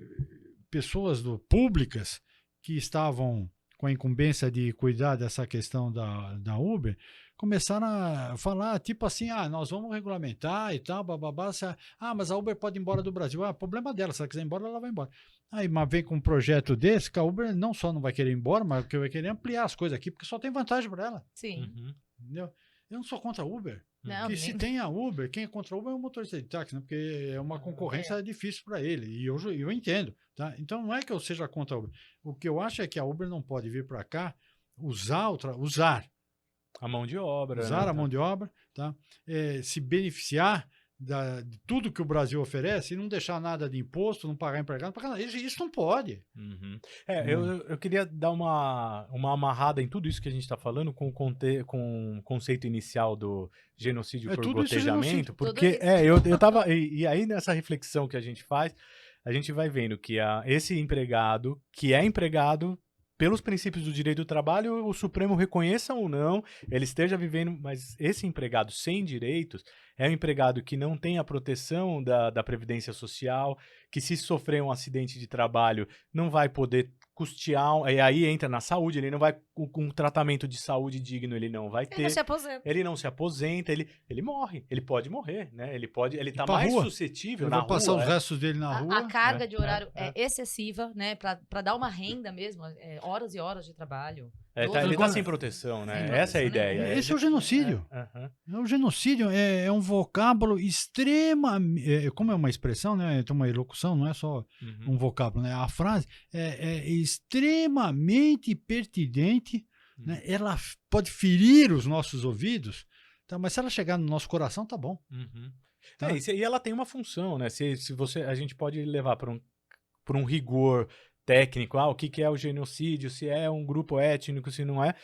pessoas públicas que estavam com a incumbência de cuidar dessa questão da Uber começaram a falar, tipo assim, nós vamos regulamentar e tal, bababá, mas a Uber pode ir embora do Brasil. Problema dela, se ela quiser ir embora, ela vai embora. Aí, mas vem com um projeto desse, que a Uber não só não vai querer ir embora, mas que vai querer ampliar as coisas aqui, porque só tem vantagem para ela, Sim. Uhum. entendeu? Eu não sou contra a Uber. Não, Porque nem- se tem a Uber, quem é contra a Uber é o motorista de táxi, né? Porque é uma concorrência difícil para ele. E eu entendo, tá? Então não é que eu seja contra a Uber. O que eu acho é que a Uber não pode vir para cá usar A mão de obra. usar né? a mão de obra, tá? Se beneficiar de tudo que o Brasil oferece e não deixar nada de imposto, não pagar empregado, não pagar nada. Isso não pode. Uhum. Eu queria dar uma amarrada em tudo isso que a gente está falando com o conceito inicial do genocídio por tudo isso é gotejamento, genocídio. porque Tudo eu tava e aí nessa reflexão que a gente faz, a gente vai vendo que esse empregado, que é empregado pelos princípios do direito do trabalho, o Supremo reconheça ou não, ele esteja vivendo, mas esse empregado sem direitos é um empregado que não tem a proteção da Previdência Social, que se sofrer um acidente de trabalho não vai poder custear, e aí entra na saúde, ele não vai, com um tratamento de saúde digno, ele não vai Ele ter. não se aposenta. Ele não se aposenta, ele morre, ele pode morrer, né? Ele tá pra mais rua. suscetível Ele na vai passar rua. os restos dele na rua. A carga de é, horário é excessiva, né? Pra dar uma renda mesmo, horas e horas de trabalho. Ele tá Agora- sem proteção, né? Sem Essa é a proteção ideia. nenhuma. Esse é o genocídio. Aham. O genocídio é um vocábulo extremamente. Como é uma expressão, né? Tem uma elocução, não é só Uhum. um vocábulo, né? A frase é extremamente pertinente, né? Ela pode ferir os nossos ouvidos, tá? Mas se ela chegar no nosso coração, tá bom. Uhum. Tá. E ela tem uma função, né? Se a gente pode levar para um rigor técnico, o que é o genocídio, se é um grupo étnico, se não é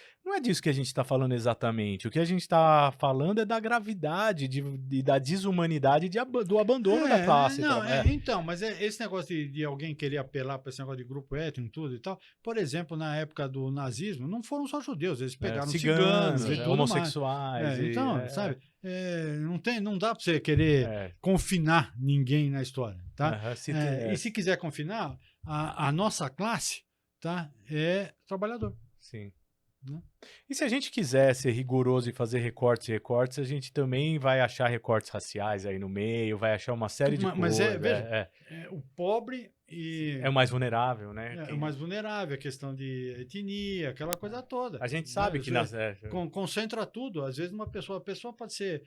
disso que a gente está falando exatamente. O que a gente está falando é da gravidade e da desumanidade do abandono da classe. Então, mas esse negócio de alguém querer apelar para esse negócio de grupo étnico e tudo e tal, por exemplo, na época do nazismo, não foram só judeus, eles pegaram ciganos e tudo mais. homossexuais. Então, sabe, não dá para você querer confinar ninguém na história, tá? E se quiser confinar, a nossa classe, tá, é trabalhador. Sim. Né? E se a gente quiser ser rigoroso e fazer recortes, a gente também vai achar recortes raciais aí no meio, vai achar uma série de Mas coisas. veja, o pobre é o mais vulnerável, né? É o mais vulnerável, a questão de etnia, aquela coisa toda. A gente sabe que concentra tudo. Às vezes a pessoa pode ser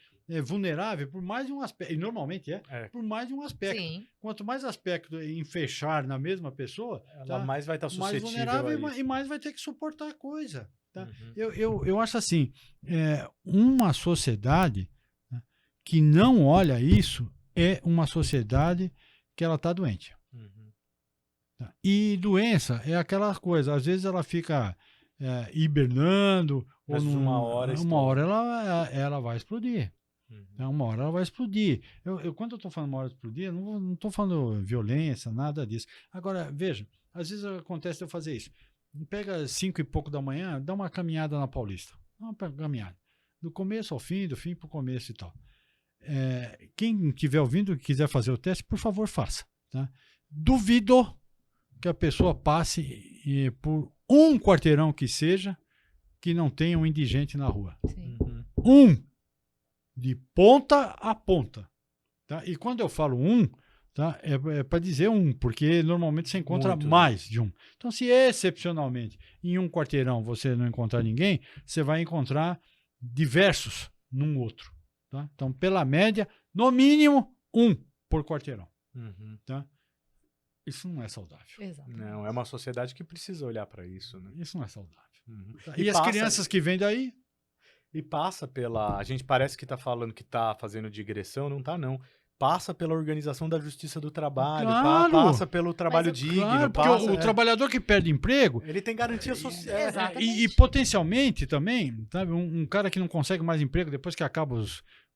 vulnerável por mais de um aspecto, e normalmente por mais de um aspecto. Sim. Quanto mais aspecto em fechar na mesma pessoa, ela mais vai estar suscetível mais vulnerável a isso. e mais vai ter que suportar a coisa. Tá? Uhum. Eu acho assim, uma sociedade, né, que não olha isso é uma sociedade que ela está doente. Uhum. Tá? E doença é aquela coisa, às vezes ela fica hibernando, mas ou uma hora ela vai explodir. Uhum. Uma hora ela vai explodir. Quando eu estou falando uma hora de explodir, eu não estou falando violência, nada disso. Agora, veja, às vezes acontece de eu fazer isso. Pega 5 e pouco da manhã, dá uma caminhada na Paulista. Uma caminhada. Do começo ao fim, do fim para o começo e tal. Quem estiver ouvindo e quiser fazer o teste, por favor, faça. Tá? Duvido que a pessoa passe por um quarteirão que seja que não tenha um indigente na rua. Sim. Um! De ponta a ponta. Tá? E quando eu falo tá, é para dizer porque normalmente você encontra muito, mais de um. Então, se excepcionalmente em um quarteirão você não encontrar ninguém, você vai encontrar diversos num outro. Tá? Então, pela média, no mínimo, um por quarteirão. Uhum. Tá? Isso não é saudável. Exatamente. Não, é uma sociedade que precisa olhar para isso. Né? Isso não é saudável. Uhum. Tá? E as crianças que vêm daí? E passa pela... A gente parece que está falando que está fazendo digressão, não está não. Passa pela organização da justiça do trabalho, Claro. Passa pelo trabalho Mas, digno. Claro, porque o trabalhador que perde emprego, ele tem garantia social. Exatamente. e potencialmente também, sabe, um cara que não consegue mais emprego depois que acaba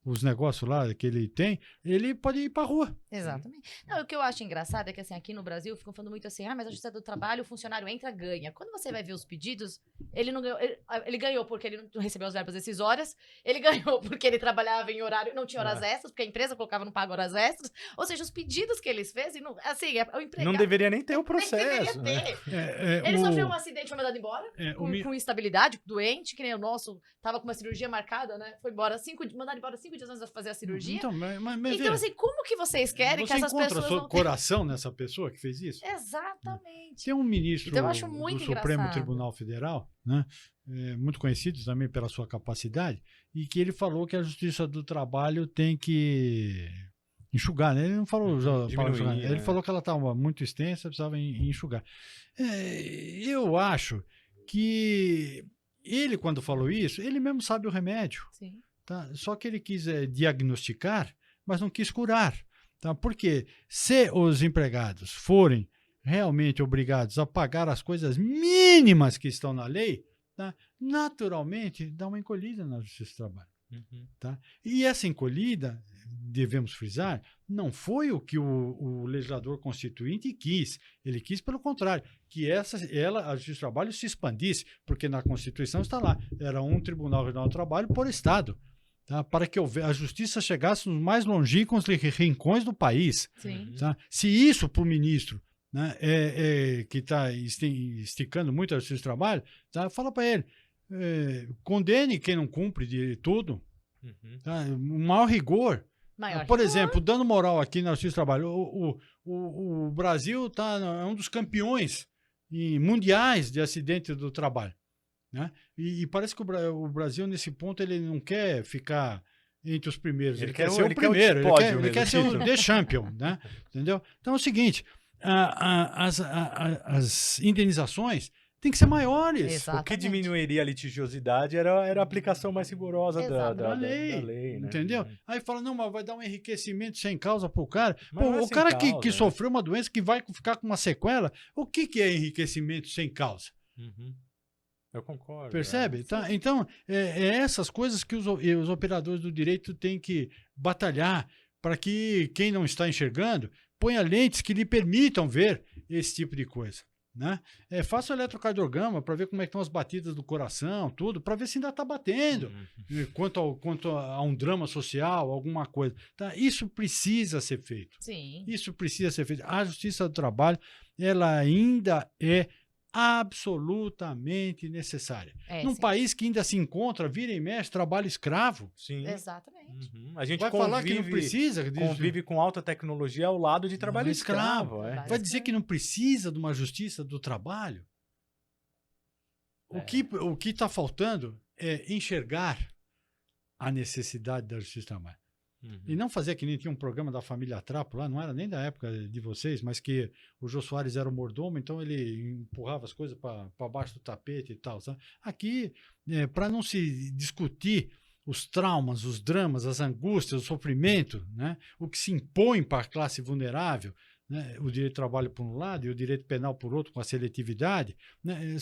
os negócios lá que ele tem, ele pode ir para a rua. Exatamente. Não, o que eu acho engraçado é que, assim, aqui no Brasil ficam falando muito assim, mas a Justiça do Trabalho, o funcionário entra, ganha. Quando você vai ver os pedidos, ele não ganhou, ele ganhou porque ele não recebeu as verbas decisórias, ele ganhou porque ele trabalhava em horário, não tinha horas extras, porque a empresa colocava não paga horas extras, ou seja, os pedidos que eles fez, e não, assim, o empregado... Não deveria nem ter o nem processo. deveria ter. Ele sofreu um acidente, foi mandado embora, com instabilidade, doente, que nem o nosso, tava com uma cirurgia marcada, né? Foi embora mandado embora 5 dias antes de fazer a cirurgia. Então, Então, assim, como que vocês querem que essas pessoas não coração nessa pessoa que fez isso? Exatamente. Tem um ministro então, eu acho muito do Supremo engraçado. Tribunal Federal, né, muito conhecido também pela sua capacidade, e que ele falou que a Justiça do Trabalho tem que enxugar, né? Ele não falou enxugar, ele falou que ela estava muito extensa, precisava enxugar. Eu acho que ele, quando falou isso, ele mesmo sabe o remédio. Sim. Tá? Só que ele quis diagnosticar, mas não quis curar. Tá? Porque se os empregados forem realmente obrigados a pagar as coisas mínimas que estão na lei, tá? Naturalmente dá uma encolhida na Justiça do Trabalho. Tá? E essa encolhida, devemos frisar, não foi o que o legislador constituinte quis. Ele quis, pelo contrário, que a Justiça do Trabalho se expandisse, porque na Constituição está lá, era um Tribunal Regional do Trabalho por Estado. Tá? Para que a justiça chegasse nos mais longínquos rincões do país. Sim. Tá? Se isso para o ministro, né, que está esticando muito a Justiça do Trabalho, tá? Fala para ele, condene quem não cumpre de tudo, tá? O maior rigor. Por exemplo, dando moral aqui na Justiça do Trabalho, o Brasil é um dos campeões mundiais de acidentes do trabalho. Né? E parece que o Brasil, nesse ponto, ele não quer ficar entre os primeiros. Ele quer ser o primeiro. Ele quer ser o The Champion. Né? Entendeu? Então é o seguinte, as indenizações têm que ser maiores. Exatamente. O que diminuiria a litigiosidade era a aplicação mais rigorosa da lei. Né? Entendeu? Aí fala, não, mas vai dar um enriquecimento sem causa pro cara. Mas Pô, o cara que sofreu uma doença, que vai ficar com uma sequela, o que é enriquecimento sem causa? Eu concordo. Percebe? Tá? Então, essas coisas que os operadores do direito têm que batalhar para que quem não está enxergando ponha lentes que lhe permitam ver esse tipo de coisa. Né? Faça o eletrocardiograma para ver como é que estão as batidas do coração, tudo, para ver se ainda está batendo, quanto a um drama social, alguma coisa. Tá? Isso precisa ser feito. Sim. Isso precisa ser feito. A Justiça do Trabalho, ela ainda é absolutamente necessária. Num país que ainda se encontra, vira e mexe, trabalho escravo. Sim. Exatamente. A gente vai falar que não precisa disso. Convive com alta tecnologia ao lado de trabalho escravo. Vai dizer que não precisa de uma justiça do trabalho? O que está faltando é enxergar a necessidade da justiça do trabalho. E não fazer que nem tinha um programa da família Trapo lá, não era nem da época de vocês, mas que o Jô Soares era o mordomo, então ele empurrava as coisas para baixo do tapete e tal. Sabe? Aqui, para não se discutir os traumas, os dramas, as angústias, o sofrimento, né? O que se impõe para a classe vulnerável, né? O direito de trabalho por um lado e o direito penal por outro, com a seletividade, né?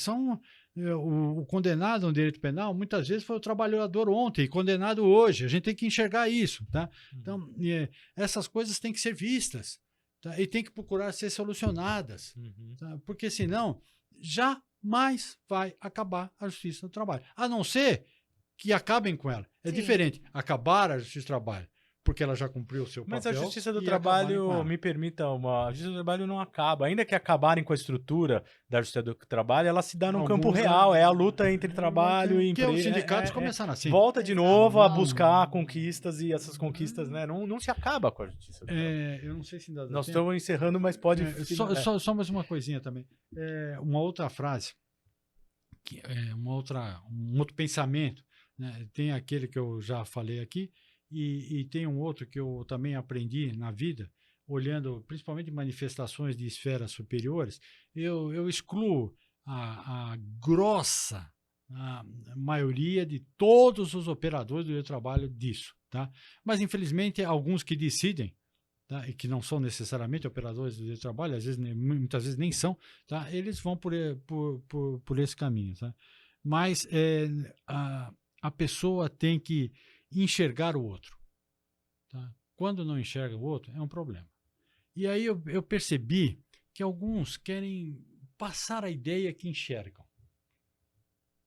O condenado no direito penal muitas vezes foi o trabalhador ontem, condenado hoje. A gente tem que enxergar isso. Tá? Então, essas coisas têm que ser vistas, tá? E tem que procurar ser solucionadas, tá? Porque senão jamais vai acabar a justiça do trabalho. A não ser que acabem com ela. É diferente acabar a justiça do trabalho, porque ela já cumpriu o seu papel. Mas a Justiça do Trabalho, me permita, a Justiça do Trabalho não acaba. Ainda que acabarem com a estrutura da Justiça do Trabalho, ela se dá no campo real. É a luta entre trabalho e emprego. Que os sindicatos começaram assim. Volta de novo a buscar conquistas e essas conquistas, né? Não se acaba com a Justiça do Trabalho. Eu não sei se ainda dá Nós estamos encerrando, mas pode... Só mais uma coisinha também. Uma outra frase, um outro pensamento, né? Tem aquele que eu já falei aqui, e tem um outro que eu também aprendi na vida, olhando principalmente manifestações de esferas superiores. Eu excluo a grossa maioria de todos os operadores do trabalho disso. Tá? Mas, infelizmente, alguns que decidem, tá? E que não são necessariamente operadores do trabalho, às vezes, muitas vezes nem são, tá? Eles vão por esse caminho. Tá? Mas a pessoa tem que enxergar o outro. tá? Quando não enxerga o outro, é um problema. E aí eu percebi que alguns querem passar a ideia que enxergam.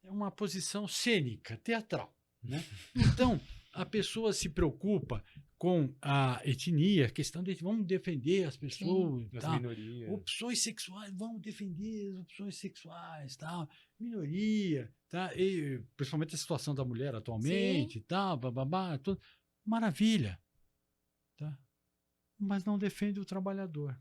É uma posição cênica, teatral, né? Então, a pessoa se preocupa com a etnia, a questão de vamos defender as pessoas, As tá? minorias. Opções sexuais, vamos defender as opções sexuais, tá? Minoria, tá? E, principalmente a situação da mulher atualmente, tá? Bababá, tudo. Maravilha, tá? Mas não defende o trabalhador.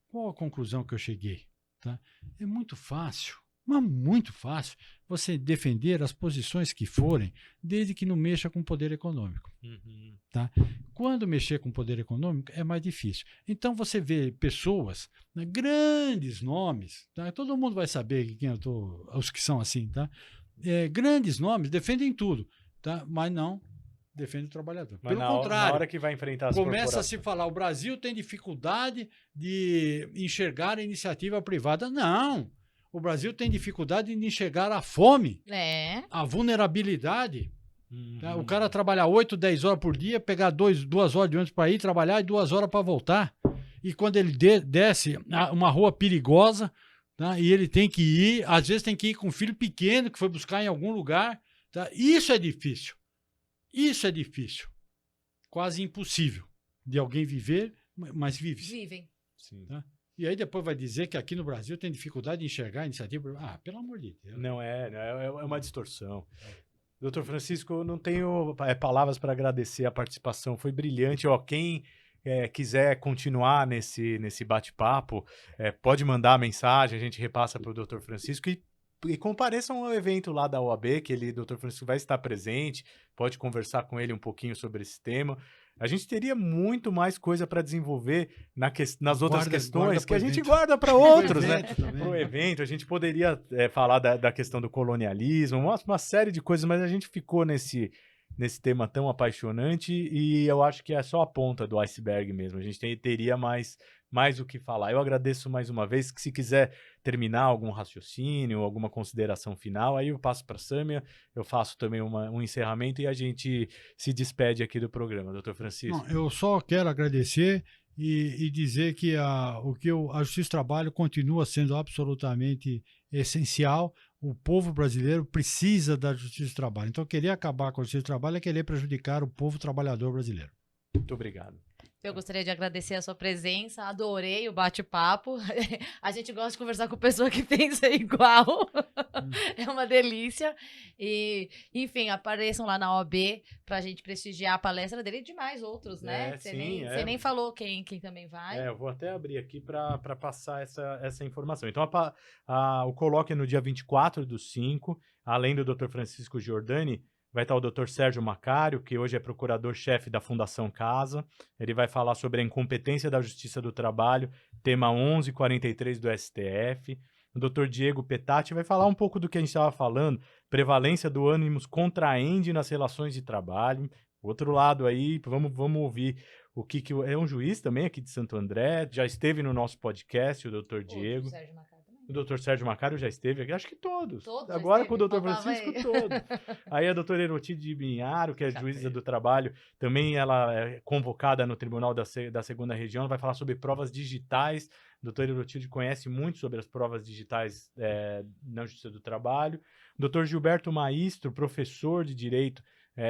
Qual a conclusão que eu cheguei? Tá? É muito fácil, mas muito fácil, você defender as posições que forem, desde que não mexa com o poder econômico. Uhum. Tá? Quando mexer com o poder econômico é mais difícil. Então você vê pessoas, né, grandes nomes, tá? Todo mundo vai saber quem eu tô, os que são assim, tá? Grandes nomes defendem tudo, tá? Mas não defendem o trabalhador. Mas Pelo na contrário, hora que vai enfrentar as começa a corporações. se falar, o Brasil tem dificuldade de enxergar a iniciativa privada. Não! O Brasil tem dificuldade de enxergar a fome, a vulnerabilidade. Tá? O cara trabalhar 8, 10 horas por dia, pegar 2 horas de ônibus para ir trabalhar e 2 horas para voltar. E quando ele desce uma rua perigosa, tá? E ele tem que ir, às vezes tem que ir com um filho pequeno que foi buscar em algum lugar. Tá? Isso é difícil. Isso é difícil. Quase impossível de alguém viver, mas vive. Vivem. Sim. Tá? E aí depois vai dizer que aqui no Brasil tem dificuldade de enxergar a iniciativa. Ah, pelo amor de Deus. Não é uma distorção. Doutor Francisco, eu não tenho palavras para agradecer a participação, foi brilhante. Ó, quem quiser continuar nesse bate-papo, pode mandar a mensagem, a gente repassa para o doutor Francisco e compareçam ao evento lá da OAB, que ele, doutor Francisco, vai estar presente, pode conversar com ele um pouquinho sobre esse tema. A gente teria muito mais coisa para desenvolver nas outras questões que a gente guarda para outros, né? Para o evento, a gente poderia falar da questão do colonialismo, uma série de coisas, mas a gente ficou nesse tema tão apaixonante e eu acho que é só a ponta do iceberg mesmo. A gente teria mais o que falar. Eu agradeço mais uma vez, que se quiser terminar algum raciocínio, alguma consideração final, aí eu passo para a Sâmia, eu faço também um encerramento e a gente se despede aqui do programa, doutor Francisco. Não, eu só quero agradecer e dizer que a Justiça do Trabalho continua sendo absolutamente essencial. O povo brasileiro precisa da Justiça do Trabalho. Então, querer acabar com a Justiça do Trabalho é querer prejudicar o povo trabalhador brasileiro. Muito obrigado. Eu gostaria de agradecer a sua presença, adorei o bate-papo. A gente gosta de conversar com pessoa que pensa igual, é uma delícia. E, enfim, apareçam lá na OAB pra gente prestigiar a palestra dele e de mais outros, né? Você nem falou quem também vai. Eu vou até abrir aqui para passar essa informação. Então, o colóquio é no dia 24/5, além do Dr. Francisco Giordani, vai estar o Dr. Sérgio Macário, que hoje é procurador-chefe da Fundação Casa. Ele vai falar sobre a incompetência da Justiça do Trabalho, tema 1143 do STF. O Dr. Diego Petati vai falar um pouco do que a gente estava falando, prevalência do ânimos contraende nas relações de trabalho. Outro lado aí, vamos ouvir o que é um juiz também aqui de Santo André, já esteve no nosso podcast, o Dr. Diego. O doutor Sérgio Macário já esteve aqui, acho que todos. Agora com o doutor Francisco, todos. Aí a doutora Erotide de Binharo, que é juíza do trabalho, também ela é convocada no Tribunal da 2ª Região, vai falar sobre provas digitais. O doutor Erotide conhece muito sobre as provas digitais na Justiça do Trabalho. O doutor Gilberto Maistro, professor de Direito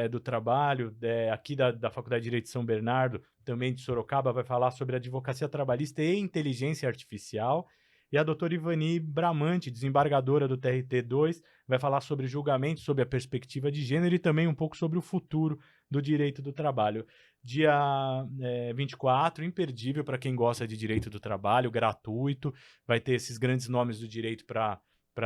do Trabalho, aqui da Faculdade de Direito de São Bernardo, também de Sorocaba, vai falar sobre advocacia trabalhista e inteligência artificial. E a doutora Ivani Bramante, desembargadora do TRT2, vai falar sobre julgamento, sobre a perspectiva de gênero e também um pouco sobre o futuro do direito do trabalho. Dia 24, imperdível para quem gosta de direito do trabalho, gratuito, vai ter esses grandes nomes do direito para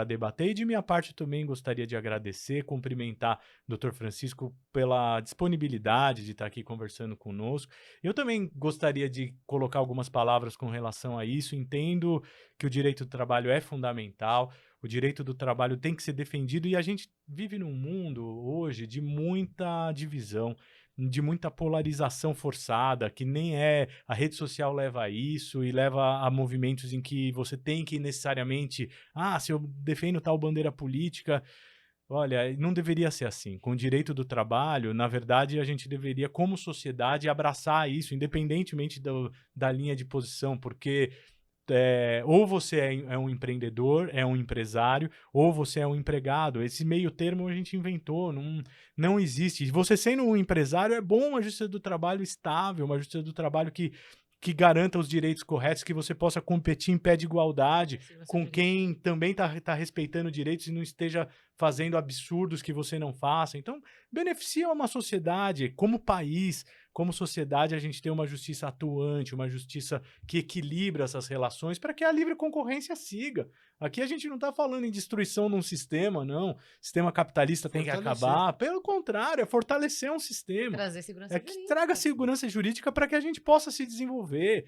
debater. E de minha parte também gostaria de agradecer, cumprimentar o Dr. Francisco pela disponibilidade de estar aqui conversando conosco. Eu também gostaria de colocar algumas palavras com relação a isso. Entendo que o direito do trabalho é fundamental, o direito do trabalho tem que ser defendido e a gente vive num mundo hoje de muita divisão, de muita polarização forçada, que nem a rede social leva a isso e leva a movimentos em que você tem que necessariamente, se eu defendo tal bandeira política, Olha, não deveria ser assim. Com o direito do trabalho, na verdade, a gente deveria, como sociedade, abraçar isso, independentemente da linha de posição, porque ou você é um empreendedor, é um empresário, ou você é um empregado. Esse meio termo a gente inventou, não existe. E você sendo um empresário, é bom uma justiça do trabalho estável, uma justiça do trabalho que garanta os direitos corretos, que você possa competir em pé de igualdade com quem também tá respeitando direitos e não esteja fazendo absurdos que você não faça. Então, beneficia uma sociedade. Como país, como sociedade, a gente tem uma justiça atuante, uma justiça que equilibra essas relações para que a livre concorrência siga. Aqui a gente não está falando em destruição de um sistema, não. O sistema capitalista tem que acabar. Pelo contrário, é fortalecer um sistema. Trazer segurança É que jurídica. traga segurança jurídica para que a gente possa se desenvolver,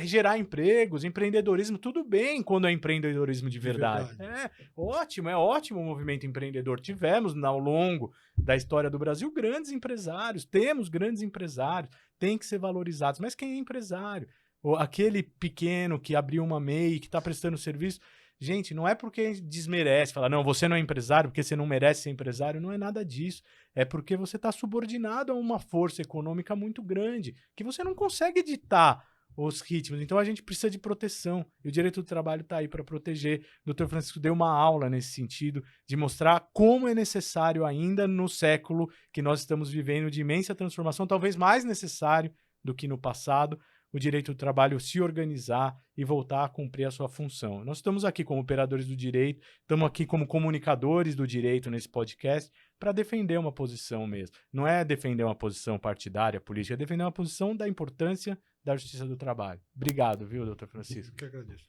gerar empregos, empreendedorismo, tudo bem quando é empreendedorismo de verdade. É ótimo o movimento empreendedor. Tivemos ao longo da história do Brasil grandes empresários, temos grandes empresários, tem que ser valorizados. Mas quem é empresário? Ou aquele pequeno que abriu uma MEI, que está prestando serviço. Gente, não é porque desmerece, fala, não, você não é empresário porque você não merece ser empresário, não é nada disso. É porque você está subordinado a uma força econômica muito grande, que você não consegue ditar os ritmos. Então a gente precisa de proteção. E o direito do trabalho está aí para proteger. O Dr. Francisco deu uma aula nesse sentido, de mostrar como é necessário ainda no século que nós estamos vivendo de imensa transformação, talvez mais necessário do que no passado, o direito do trabalho se organizar e voltar a cumprir a sua função. Nós estamos aqui como operadores do direito, estamos aqui como comunicadores do direito nesse podcast para defender uma posição mesmo. Não é defender uma posição partidária, política, é defender uma posição da importância da justiça do trabalho. Obrigado, viu, doutor Francisco? Eu que agradeço.